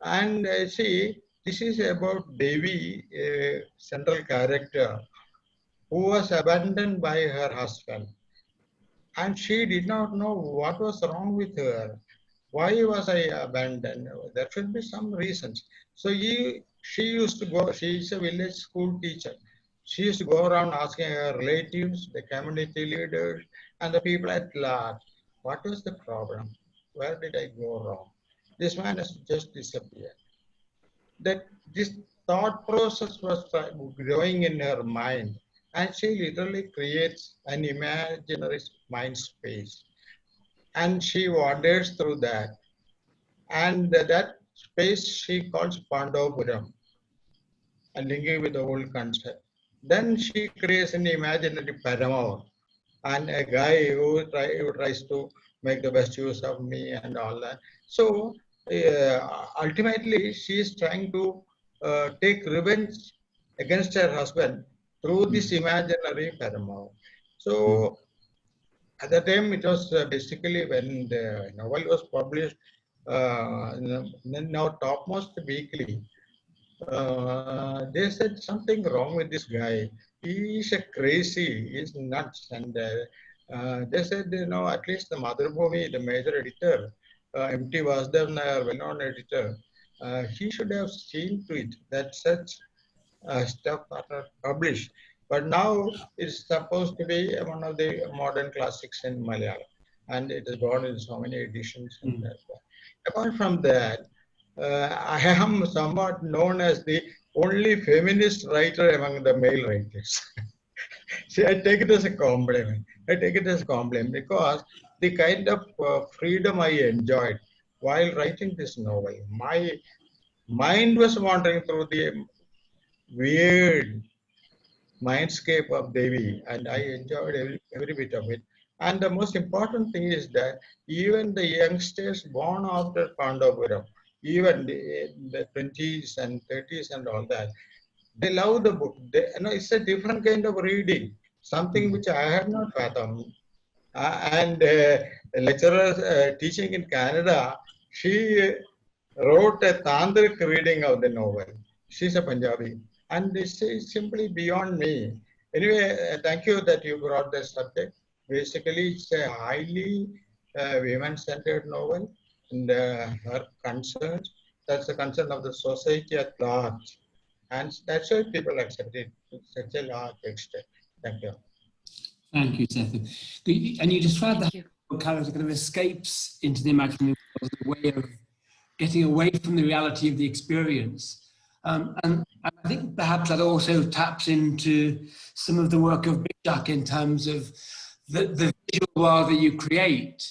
And see, this is about Devi, a central character, who was abandoned by her husband. And she did not know what was wrong with her. Why was I abandoned? There should be some reasons. So she used to go, she is a village school teacher. She used to go around asking her relatives, the community leaders, and the people at large, what was the problem? Where did I go wrong? This man has just disappeared. That this thought process was growing in her mind, and she literally creates an imaginary mind space. And she wanders through that. And that space she calls Pandapuram, and linking with the whole concept. Then she creates an imaginary paramour, and a guy who tries to make the best use of me and all that. So ultimately, she is trying to take revenge against her husband through this imaginary paramour. So At the time, it was basically when the novel was published, now topmost weekly. They said something wrong with this guy. He's a crazy. He's nuts. And they said, at least the Madhurabhumi, the major editor, M.T. Vasudev Nair, well-known editor, he should have seen to it that such stuff are published. But now it's supposed to be one of the modern classics in Malayalam, and it has gone in so many editions. And apart from that, I am somewhat known as the only feminist writer among the male writers. See, I take it as a compliment. I take it as a compliment because the kind of freedom I enjoyed while writing this novel, my mind was wandering through the weird mindscape of Devi, and I enjoyed every bit of it. And the most important thing is that even the youngsters born after Pandapuram, even the 20s and 30s and all that, they love the book. It's a different kind of reading, something which I had not fathomed. And a lecturer teaching in Canada, she wrote a tantric reading of the novel. She's a Punjabi. And this is simply beyond me. Anyway, thank you that you brought the subject. Basically, it's a highly women-centered novel. And her concerns, that's the concern of the society at large. And that's why people accept it to such a large extent. Thank you. Thank you, Sethu. And you described that character kind of escapes into the imaginary world as a way of getting away from the reality of the experience. And I think perhaps that also taps into some of the work of Bishakh in terms of the visual world that you create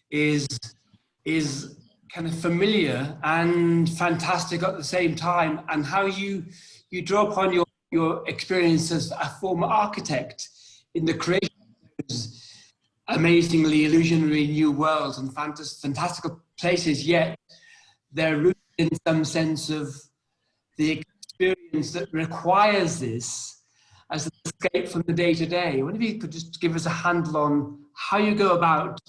is kind of familiar and fantastic at the same time, and how you draw upon your experience as a former architect in the creation of those amazingly illusionary new worlds and fantastical places, yet they're rooted in some sense of the experience that requires this as an escape from the day-to-day. I wonder if you could just give us a handle on how you go about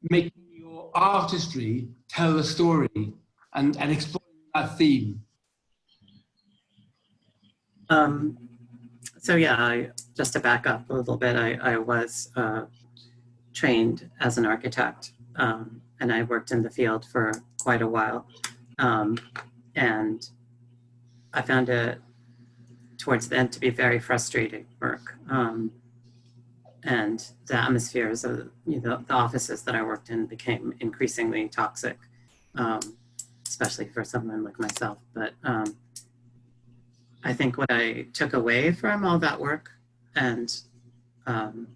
making your artistry tell the story and exploring that theme. So yeah, just to back up a little bit, I was trained as an architect, and I worked in the field for quite a while. And I found it towards the end to be very frustrating work. And the atmospheres of the offices that I worked in became increasingly toxic, especially for someone like myself. But I think what I took away from all that work and from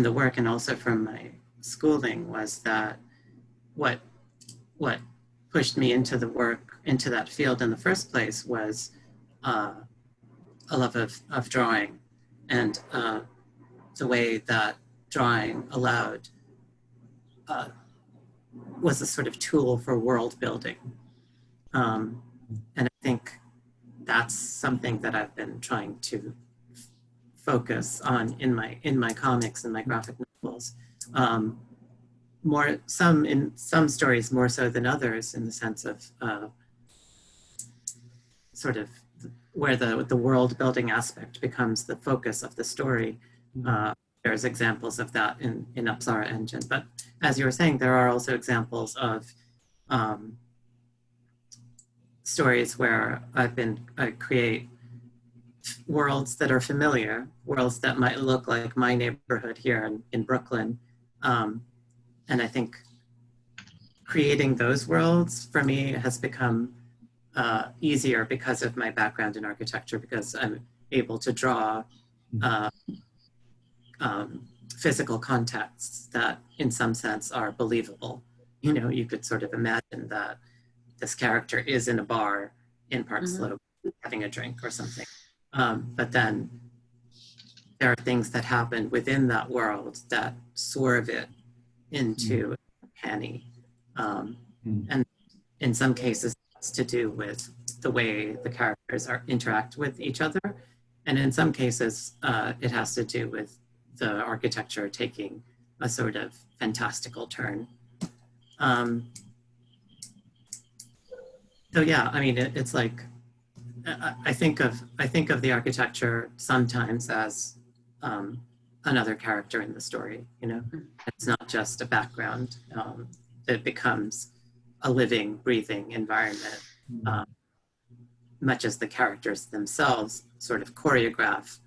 the work and also from my schooling was that what pushed me into the work, into that field in the first place was a love of drawing, and the way that drawing allowed was a sort of tool for world building. And I think that's something that I've been trying to focus on in my comics and my graphic novels. In some stories more so than others, in the sense of sort of where the world building aspect becomes the focus of the story. There's examples of that in Apsara Engine, but as you were saying, there are also examples of stories where I create worlds that are familiar, worlds that might look like my neighborhood here in Brooklyn. And I think creating those worlds for me has become easier because of my background in architecture, because I'm able to draw physical contexts that in some sense are believable. You could sort of imagine that this character is in a bar in Park Slope having a drink or something. But then there are things that happen within that world that swerve it into uncanny. And in some cases, it's to do with the way the characters interact with each other. And in some cases, it has to do with the architecture taking a sort of fantastical turn. So yeah, I mean, it's like, I think of the architecture sometimes as another character in the story, you know? It's not just a background. It becomes a living, breathing environment, much as the characters themselves sort of choreograph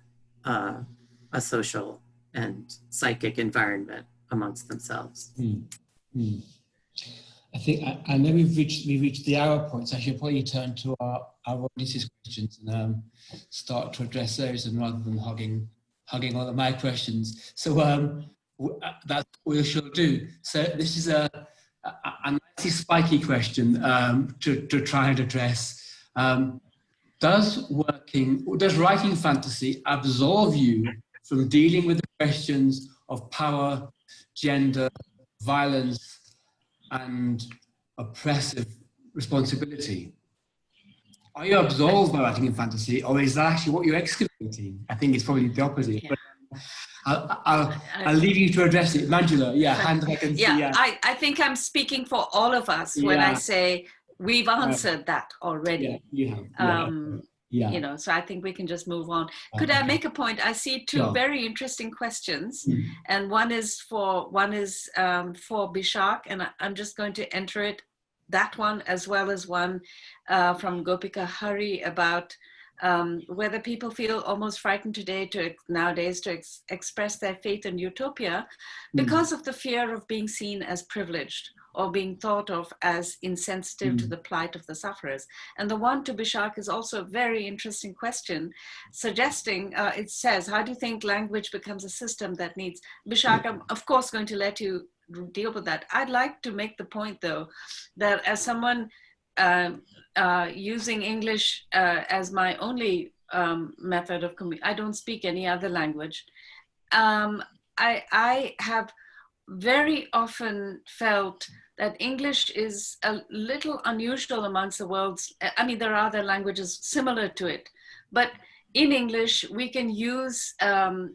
a social and psychic environment amongst themselves. I think I know we've reached the hour point, so I should probably turn to our audience's questions and start to address those, and rather than hugging all of my questions. So that's what we shall do. So this is a nicely spiky question to try and address. Does writing fantasy absolve you from dealing with the questions of power, gender, violence, and oppressive responsibility? Are you absolved by writing in fantasy, or is that actually what you're excavating? I think it's probably the opposite. Yeah. But I'll leave you to address it. Manjula, hand I can see. Yeah, I think I'm speaking for all of us when I say we've answered that already. Yeah, you have. You know, so I think we can just move on. Could I make a point? I see two very interesting questions, and one is for Bishakh, and I'm just going to enter it, that one, as well as one from Gopika Hari about whether people feel almost frightened nowadays to express their faith in utopia because of the fear of being seen as privileged or being thought of as insensitive to the plight of the sufferers. And the one to Bishakh is also a very interesting question, suggesting, it says, how do you think language becomes a system that needs... Bishakh, I'm of course going to let you deal with that. I'd like to make the point, though, that as someone using English as my only method of communication, I don't speak any other language. I have very often felt that English is a little unusual amongst the world's, I mean, there are other languages similar to it, but in English, we can use a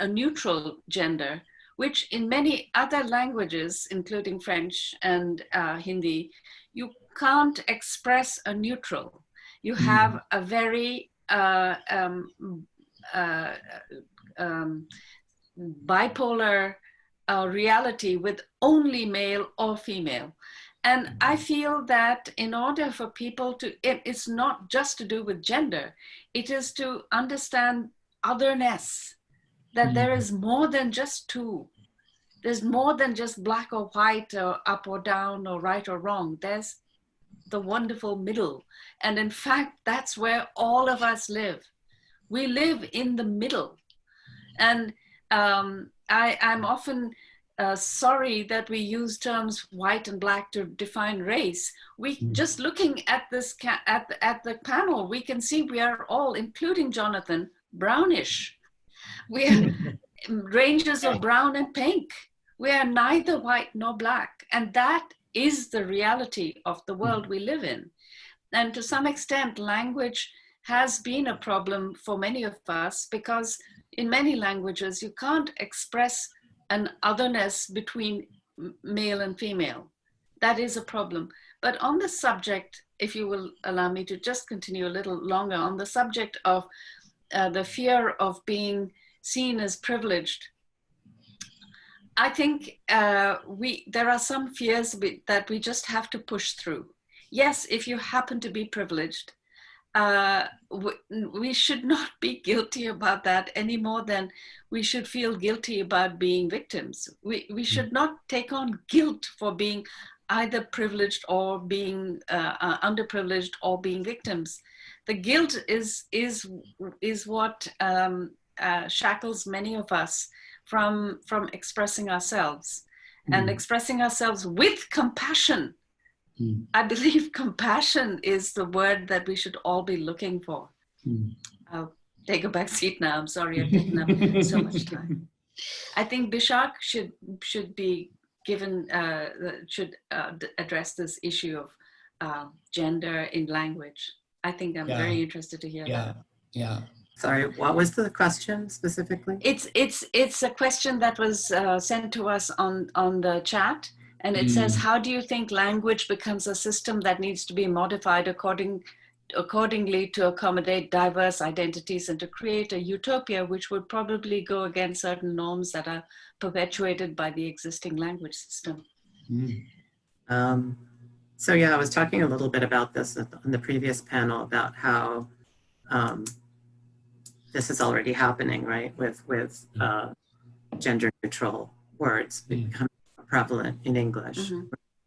neutral gender, which in many other languages, including French and Hindi, you can't express a neutral. You have a very bipolar reality with only male or female. And I feel that in order for people to, it's not just to do with gender, it is to understand otherness, that there is more than just two. There's more than just black or white or up or down or right or wrong. There's the wonderful middle. And in fact, that's where all of us live. We live in the middle. And I'm often sorry that we use terms white and black to define race. We just looking at this at the panel, we can see we are all, including Jonathan, brownish. We are ranges of brown and pink. We are neither white nor black, and that is the reality of the world we live in. And to some extent, language has been a problem for many of us, because in many languages, you can't express an otherness between male and female. That is a problem. But on the subject, if you will allow me to just continue a little longer, on the subject of the fear of being seen as privileged, I think there are some fears that we just have to push through. Yes, if you happen to be privileged, we should not be guilty about that any more than we should feel guilty about being victims. We should not take on guilt for being either privileged or being underprivileged or being victims. The guilt is what shackles many of us from expressing ourselves and expressing ourselves with compassion. I believe compassion is the word that we should all be looking for. I'll take a back seat now. I'm sorry I've taken up so much time. I think Bishakh should be given, should address this issue of gender in language. I think I'm very interested to hear that. Yeah. Sorry, what was the question specifically? It's a question that was sent to us on the chat, and it says, how do you think language becomes a system that needs to be modified accordingly to accommodate diverse identities and to create a utopia which would probably go against certain norms that are perpetuated by the existing language system? So yeah, I was talking a little bit about this on the previous panel about how this is already happening, right? With gender neutral words becoming prevalent in English.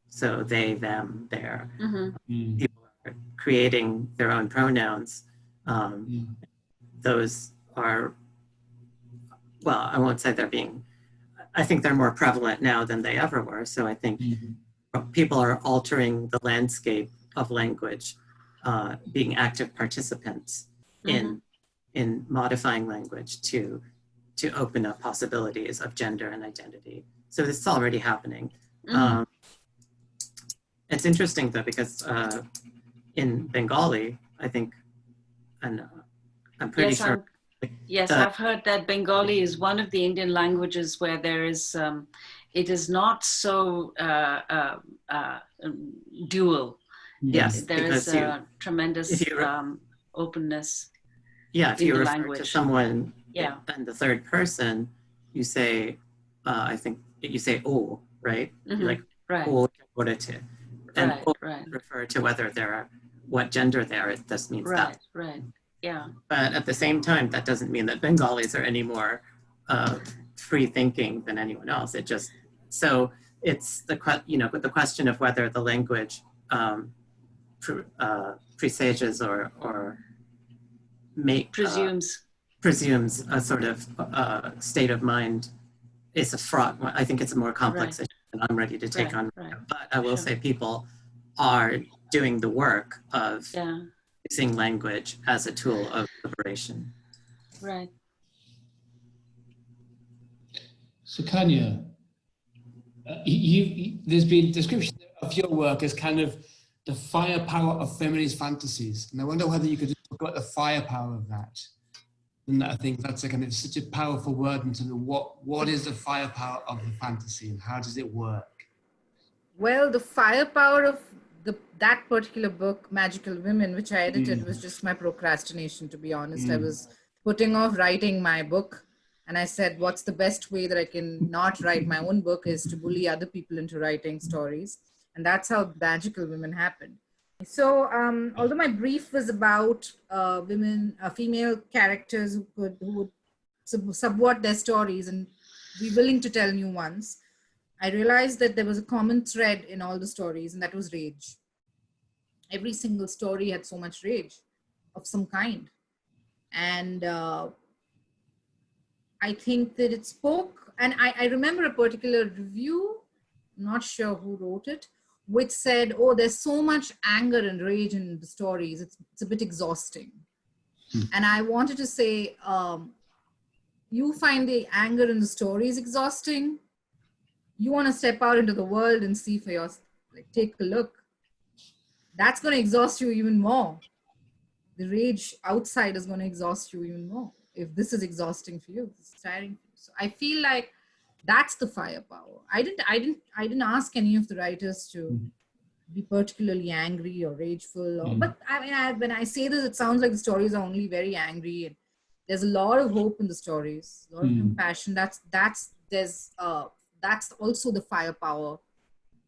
So they, them, their. People are creating their own pronouns. Those are, well, I won't say they're being, I think they're more prevalent now than they ever were. So I think people are altering the landscape of language, being active participants in modifying language to open up possibilities of gender and identity. So this is already happening. It's interesting though, because in Bengali, I think, and I'm pretty sure. Yes, I've heard that Bengali is one of the Indian languages where there is, it is not so dual. Yes, there is a tremendous openness. Yeah, if you refer language. to someone in the third person, you say, I think you say "o," right? Like "o," and refer to whether they're what gender they are. This means that. Yeah. But at the same time, that doesn't mean that Bengalis are any more free thinking than anyone else. It just so it's the the question of whether the language presages or presumes a sort of state of mind is a fraught. I think it's a more complex issue than I'm ready to take on. But I will say people are doing the work of using language as a tool of liberation. Right. Sukanya, there's been description of your work as kind of the firepower of feminist fantasies. And I wonder whether you could talk about the firepower of that. And I think that's a kind of such a powerful word in terms of what is the firepower of the fantasy and how does it work? Well, the firepower of that particular book, Magical Women, which I edited, was just my procrastination, to be honest. I was putting off writing my book. And I said, what's the best way that I can not write my own book is to bully other people into writing stories. And that's how Magical Women happened. So although my brief was about women, female characters who would subvert their stories and be willing to tell new ones, I realized that there was a common thread in all the stories, and that was rage. Every single story had so much rage of some kind. And I think that it spoke, and I remember a particular review, I'm not sure who wrote it, which said, oh, there's so much anger and rage in the stories, it's a bit exhausting. And I wanted to say, you find the anger in the stories exhausting, you want to step out into the world and see for yourself, like take a look. That's going to exhaust you even more. The rage outside is going to exhaust you even more. If this is exhausting for you, it's tiring for you. So I feel like that's the firepower. I didn't ask any of the writers to be particularly angry or rageful. But I mean, when I say this, it sounds like the stories are only very angry. And there's a lot of hope in the stories, a lot of compassion. That's also the firepower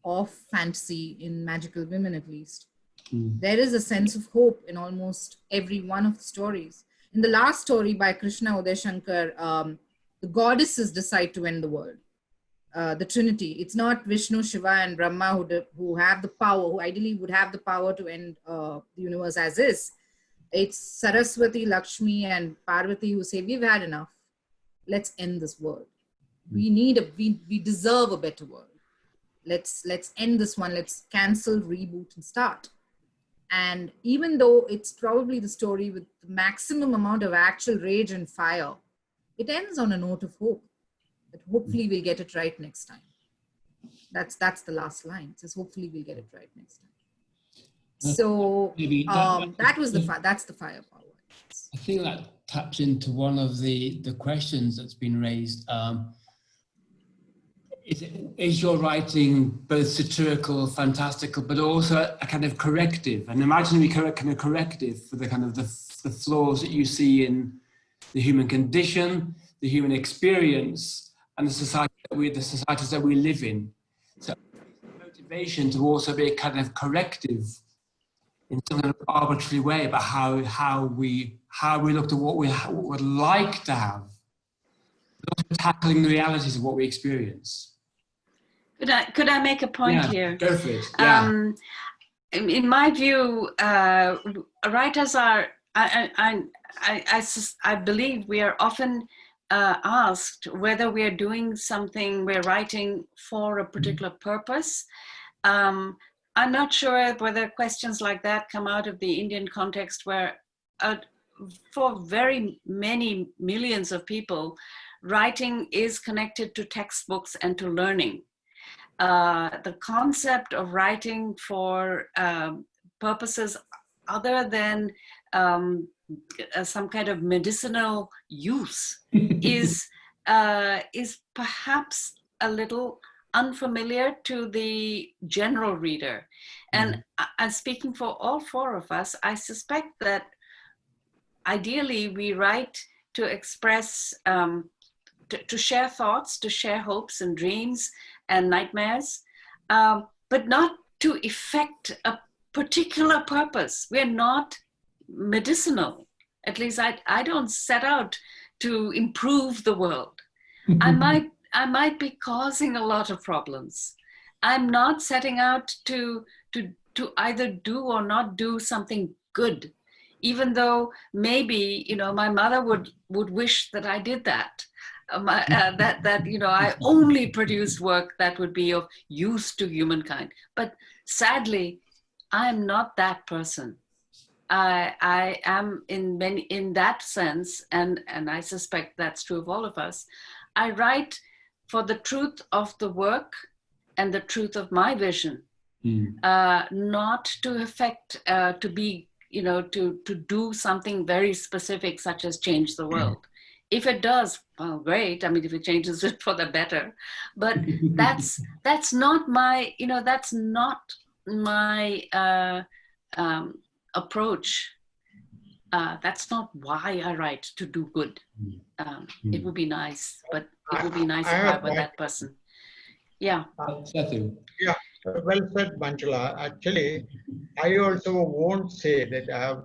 of fantasy in Magical Women, at least. There is a sense of hope in almost every one of the stories. In the last story by Krishna Uday Shankar, the goddesses decide to end the world. The Trinity. It's not Vishnu, Shiva, and Brahma who have the power, who ideally would have the power to end the universe as is. It's Saraswati, Lakshmi, and Parvati who say, we've had enough. Let's end this world. We deserve a better world. Let's end this one. Let's cancel, reboot, and start. And even though it's probably the story with the maximum amount of actual rage and fire, it ends on a note of hope. That hopefully we'll get it right next time. That's the last line. It says hopefully we'll get it right next time. So that's the firepower. I think that taps into one of the questions that's been raised. Is your writing both satirical, fantastical, but also a kind of corrective, an imaginary kind of corrective for the kind of the flaws that you see in the human condition, the human experience, and the societies that we live in? So motivation to also be a kind of corrective in some kind of arbitrary way about how we looked at what we would like to have, but also tackling the realities of what we experience. Could I make a point here? Go for it. Yeah. In my view, writers are. I believe we are often asked whether we are doing something, we're writing for a particular purpose. I'm not sure whether questions like that come out of the Indian context, where for very many millions of people, writing is connected to textbooks and to learning. The concept of writing for purposes other than some kind of medicinal use is perhaps a little unfamiliar to the general reader. And speaking for all four of us, I suspect that ideally we write to express, to share thoughts, to share hopes and dreams and nightmares, but not to effect a particular purpose. We're not medicinal. At least I don't set out to improve the world. I might be causing a lot of problems. I'm not setting out to either do or not do something good, even though maybe, you know, my mother would wish that I did that. That you know, I only produced work that would be of use to humankind. But sadly, I'm not that person. I am in that sense, and I suspect that's true of all of us. I write for the truth of the work and the truth of my vision, not to affect, to be, you know, to do something very specific, such as change the world. If it does, well, great. I mean, if it changes it for the better, but that's not my, you know, that's not my approach. That's not why I write, to do good. It would be nice, but it would be nice if I were that person. Yeah. Sethu. Yeah, well said, Manjula. Actually, I also won't say that I have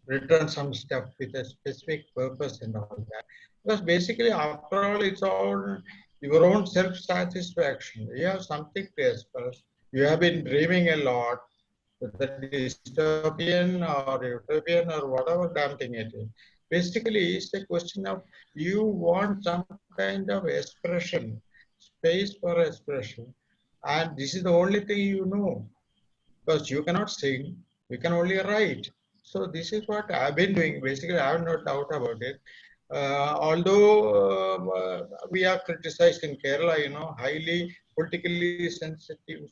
written some stuff with a specific purpose and all that. Because basically, after all, it's all your own self-satisfaction. You have something to express. You have been dreaming a lot, whether dystopian or utopian or whatever damn thing it is. Basically, it's a question of you want some kind of expression, space for expression. And this is the only thing you know. Because you cannot sing, you can only write. So this is what I've been doing. Basically, I have no doubt about it. Although we are criticized in Kerala, you know, highly politically sensitive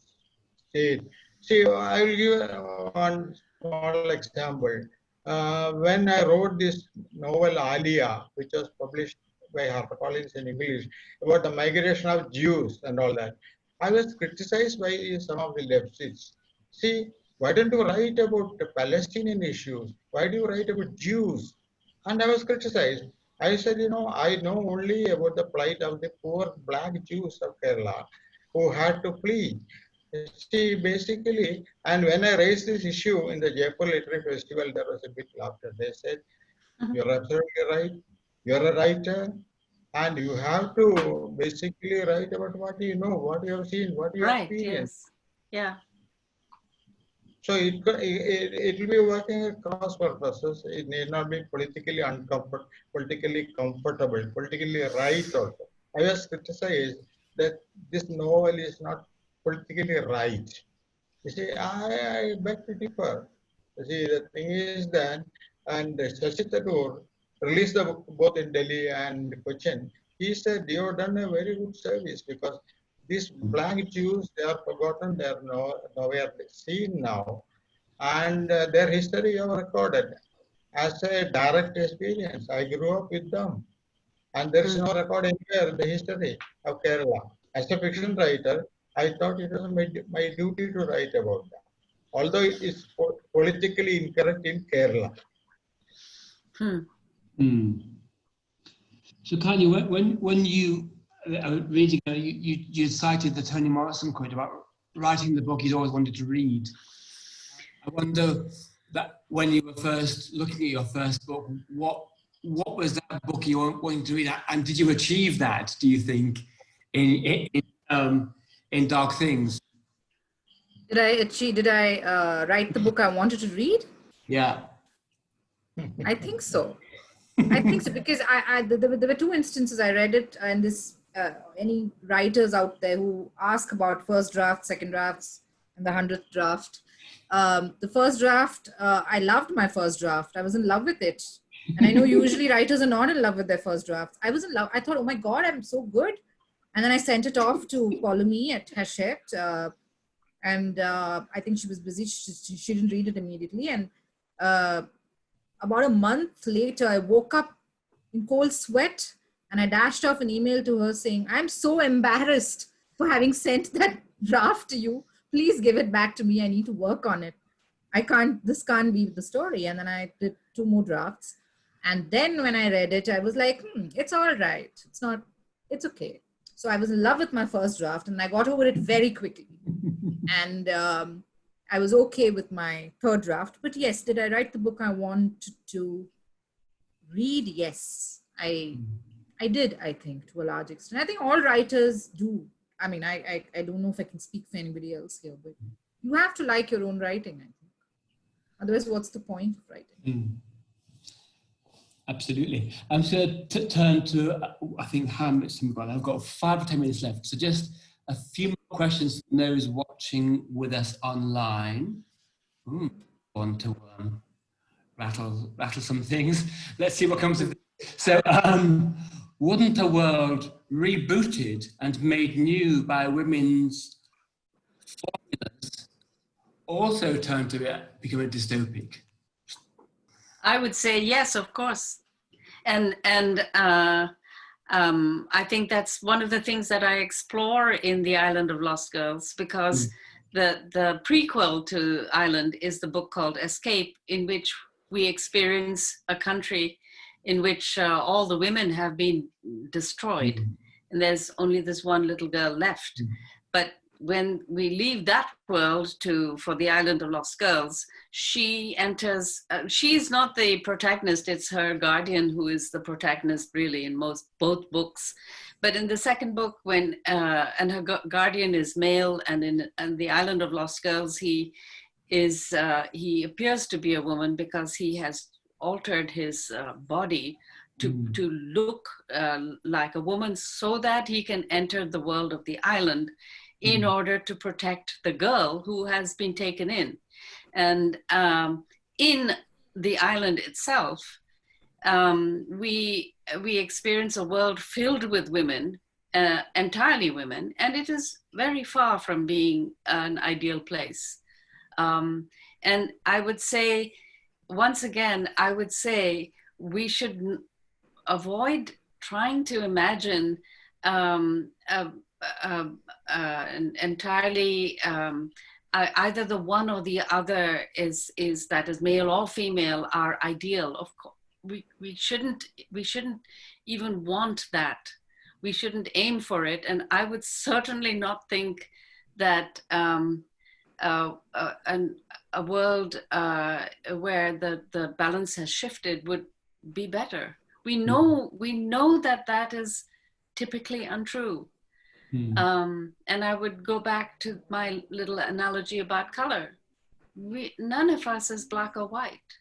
state. See, I will give one small example. When I wrote this novel Alia, which was published by HarperCollins in English, about the migration of Jews and all that, I was criticized by some of the leftists. See, why don't you write about the Palestinian issues? Why do you write about Jews? And I was criticized. I said, you know, I know only about the plight of the poor black Jews of Kerala who had to flee. See, basically, and when I raised this issue in the Jaipur Literary Festival, there was a big laughter. They said, you're absolutely right. You're a writer, and you have to basically write about what you know, what you have seen, what you have experienced. Yes. Yeah. So it will be working at cross purposes. It need not be politically politically comfortable, politically right also. I was criticized that this novel is not politically right. You see, I beg to differ. You see, the thing is that, and Sethu released the book both in Delhi and Cochin. He said, you have done a very good service because these black Jews, they are forgotten, they are nowhere seen now, and their history you have recorded. as a direct experience. I grew up with them. And there is no record anywhere in the history of Kerala. As a fiction writer, I thought it was my duty to write about that. Although it is politically incorrect in Kerala. So, Kanye, when you reading, you cited the Toni Morrison quote about writing the book he's always wanted to read. I wonder that when you were first looking at your first book, what was that book you wanted to read, and did you achieve that? Do you think in Dark Things? Did I write the book I wanted to read? Yeah, I think so. I think so, because there were two instances I read it, and this any writers out there who ask about first drafts, second drafts, and the 100th draft. The first draft, I loved my first draft. I was in love with it. And I know usually writers are not in love with their first drafts. I was in love. I thought, oh my God, I'm so good. And then I sent it off to Paulomi at Hachette. And I think she was busy. She didn't read it immediately. And about a month later, I woke up in cold sweat and I dashed off an email to her saying, I'm so embarrassed for having sent that draft to you. Please give it back to me. I need to work on it. This can't be the story. And then I did 2 more drafts. And then when I read it, I was like, it's all right. It's okay. So I was in love with my first draft and I got over it very quickly. And I was okay with my third draft. But yes, did I write the book I wanted to read? Yes, I did, I think, to a large extent. I think all writers do. I mean, I don't know if I can speak for anybody else here, but you have to like your own writing, I think. Otherwise, what's the point of writing? Absolutely. I'm going to turn to, I think, Hamlet's move on. I've got 5 or 10 minutes left. So just a few more questions for those watching with us online. Want to rattle some things. Let's see what comes of it. So, wouldn't a world rebooted and made new by women's formulas also turn to become a dystopic? I would say yes, of course. And I think that's one of the things that I explore in The Island of Lost Girls, because the prequel to Island is the book called Escape, in which we experience a country in which all the women have been destroyed. And there's only this one little girl left. But when we leave that world for The Island of Lost Girls, she enters, she's not the protagonist, it's her guardian who is the protagonist really in both books. But in the second book, when, and her guardian is male, and in The Island of Lost Girls, he appears to be a woman because he has altered his body to look like a woman so that he can enter the world of the island in order to protect the girl who has been taken in. And in the island itself, we experience a world filled with women, entirely women, and it is very far from being an ideal place. And I would say, once again, I would say we should avoid trying to imagine entirely either the one or the other is that is male or female are ideal. Of course, we shouldn't even want that. We shouldn't aim for it. And I would certainly not think that a world where the balance has shifted would be better. We know that is typically untrue. And I would go back to my little analogy about color. None of us is black or white.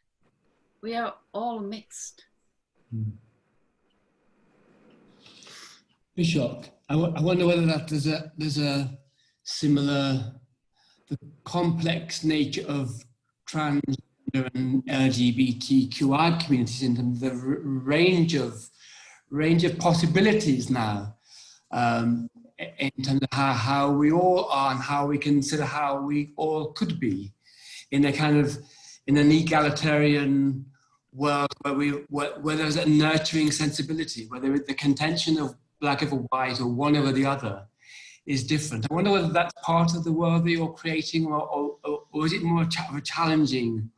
We are all mixed. Bishakh, I wonder whether that there's a similar, the complex nature of transgender and LGBTQI communities in terms of the range of possibilities now. In terms of how we all are and how we consider how we all could be in an egalitarian world where there's a nurturing sensibility, where the contention of black over white or one over the other is different. I wonder whether that's part of the world that you're creating, or is it more of a challenging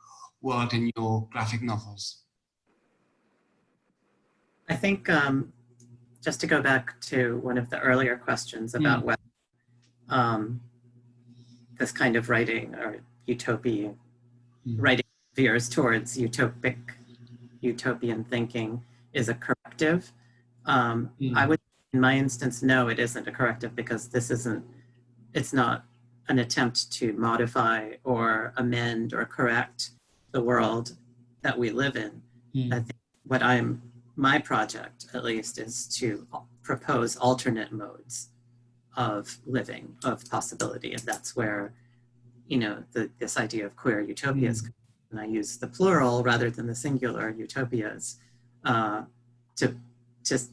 world in your graphic novels? I think just to go back to one of the earlier questions about whether this kind of writing or writing veers towards utopian thinking is a corrective. I would, in my instance, no, it isn't a corrective, because it's not an attempt to modify or amend or correct the world that we live in. I think my project, at least, is to propose alternate modes of living, of possibility. And that's where, this idea of queer utopias, and I use the plural rather than the singular utopias, to just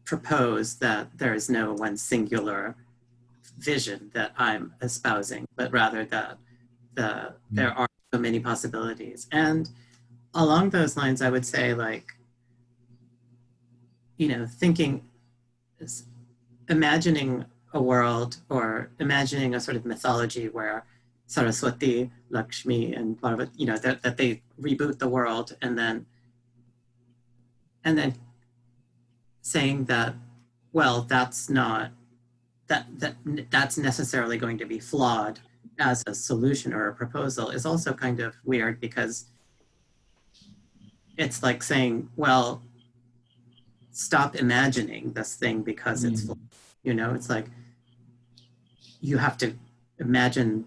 propose that there is no one singular vision that I'm espousing, but rather that there are so many possibilities. And along those lines, I would say, imagining a world, or imagining a sort of mythology where Saraswati, Lakshmi, and Parvati, that they reboot the world, and then saying that, well, that's necessarily going to be flawed as a solution or a proposal, is also kind of weird, because it's like saying, well, stop imagining this thing because it's flawed. It's like you have to imagine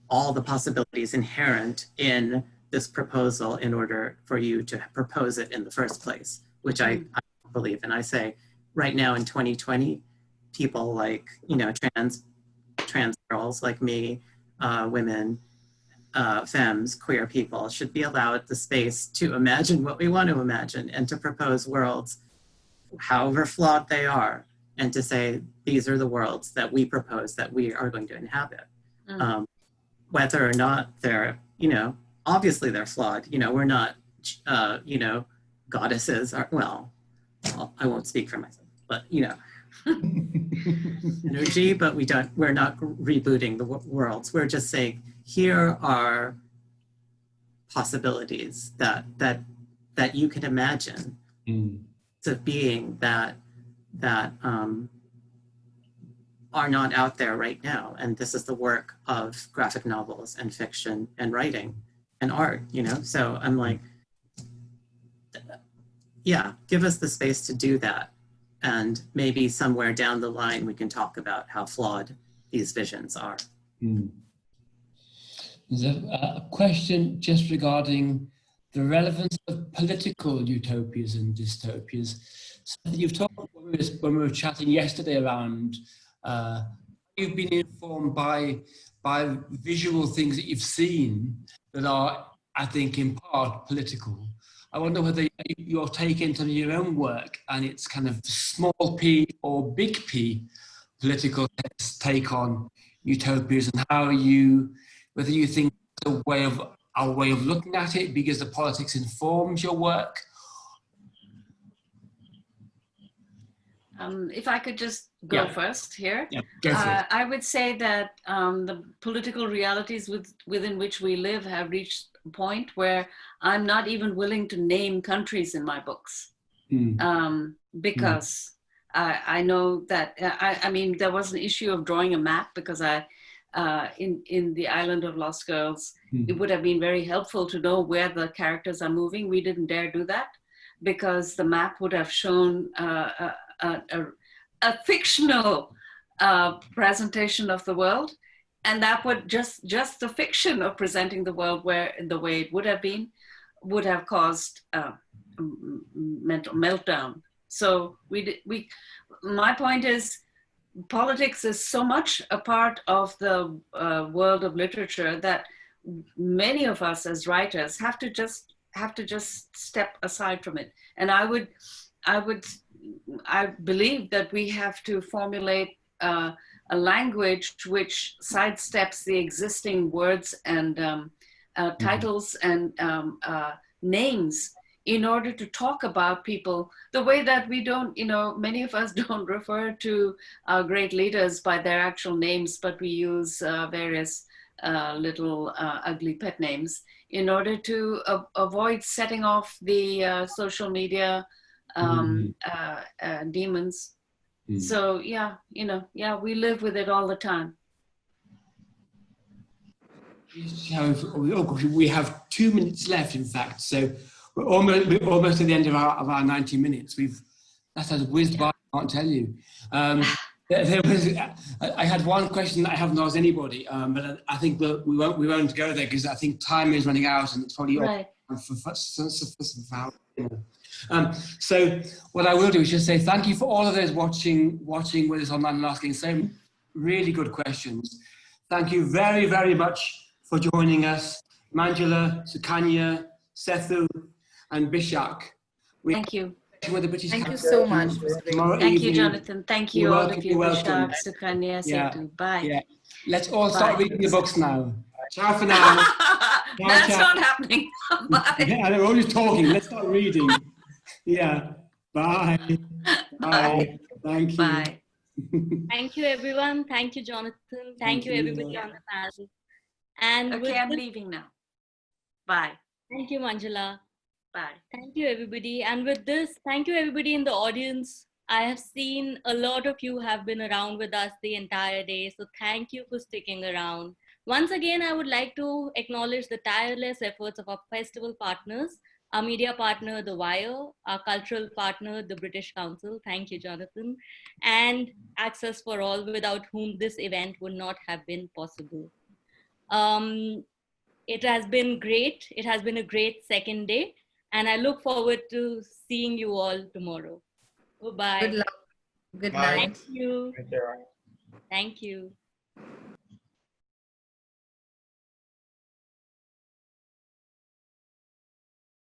all the possibilities inherent in this proposal in order for you to propose it in the first place, which I believe. And I say, right now in 2020, people like, trans girls like me, women, femmes, queer people should be allowed the space to imagine what we want to imagine and to propose worlds, however flawed they are, and to say, these are the worlds that we propose that we are going to inhabit. Whether or not they're, obviously they're flawed. We're not, goddesses are, well, I won't speak for myself, but, energy, but we're not rebooting the worlds. We're just saying, here are possibilities that you can imagine of being that are not out there right now. And this is the work of graphic novels and fiction and writing and art, So I'm like, yeah, give us the space to do that. And maybe somewhere down the line, we can talk about how flawed these visions are. There's a question just regarding the relevance of political utopias and dystopias. So you've talked when we were chatting yesterday around, you've been informed by visual things that you've seen that are, I think, in part political. I wonder whether your take into your own work and its kind of small p or big P political take on utopias, and whether you think our way of looking at it because the politics informs your work. If I could just go first here. Yeah, go for it. I would say that the political realities within which we live have reached a point where I'm not even willing to name countries in my books. Because I know that, I mean, there was an issue of drawing a map, because in the Island of Lost Girls, it would have been very helpful to know where the characters are moving. We didn't dare do that, because the map would have shown a fictional presentation of the world, and that would just the fiction of presenting the world the way it would have been would have caused mental meltdown. So my point is, politics is so much a part of the world of literature that many of us as writers have to just step aside from it. And I believe that we have to formulate a language which sidesteps the existing words and titles and names in order to talk about people the way that we don't, many of us don't refer to our great leaders by their actual names, but we use various little ugly pet names in order to avoid setting off the social media demons. So yeah, we live with it all the time. We have 2 minutes left, in fact, so we're almost at the end of our 90 minutes. That has whizzed by, I can't tell you. I had one question that I haven't asked anybody, but I think we won't go there because I think time is running out and it's probably right. So what I will do is just say thank you for all of those watching with us online and asking so really good questions. Thank you very, very much for joining us, Manjula, Sukanya, Sethu, and Bishakh. Thank you. Thank you so much. Thank you, Jonathan. Thank you, all of you, Bishakh, Sukanya, Sethu. Bye. Yeah. Let's all start reading the books now. Ciao for now. That's not happening. Bye. Yeah, we're always talking. Let's start reading. Yeah. Bye. Bye. Thank you. Bye. Thank you, everyone. Thank you, Jonathan. Thank you, everybody on the panel. And okay, I'm leaving now. Bye. Thank you, Manjula. Bye. Thank you, everybody. And with this, thank you, everybody in the audience. I have seen a lot of you have been around with us the entire day. So thank you for sticking around. Once again, I would like to acknowledge the tireless efforts of our festival partners, our media partner, The Wire, our cultural partner, the British Council. Thank you, Jonathan. And Access for All, without whom this event would not have been possible. It has been great. It has been a great second day. And I look forward to seeing you all tomorrow. Bye-bye. Good luck. Good night. Thank you. Thank you. Thank you.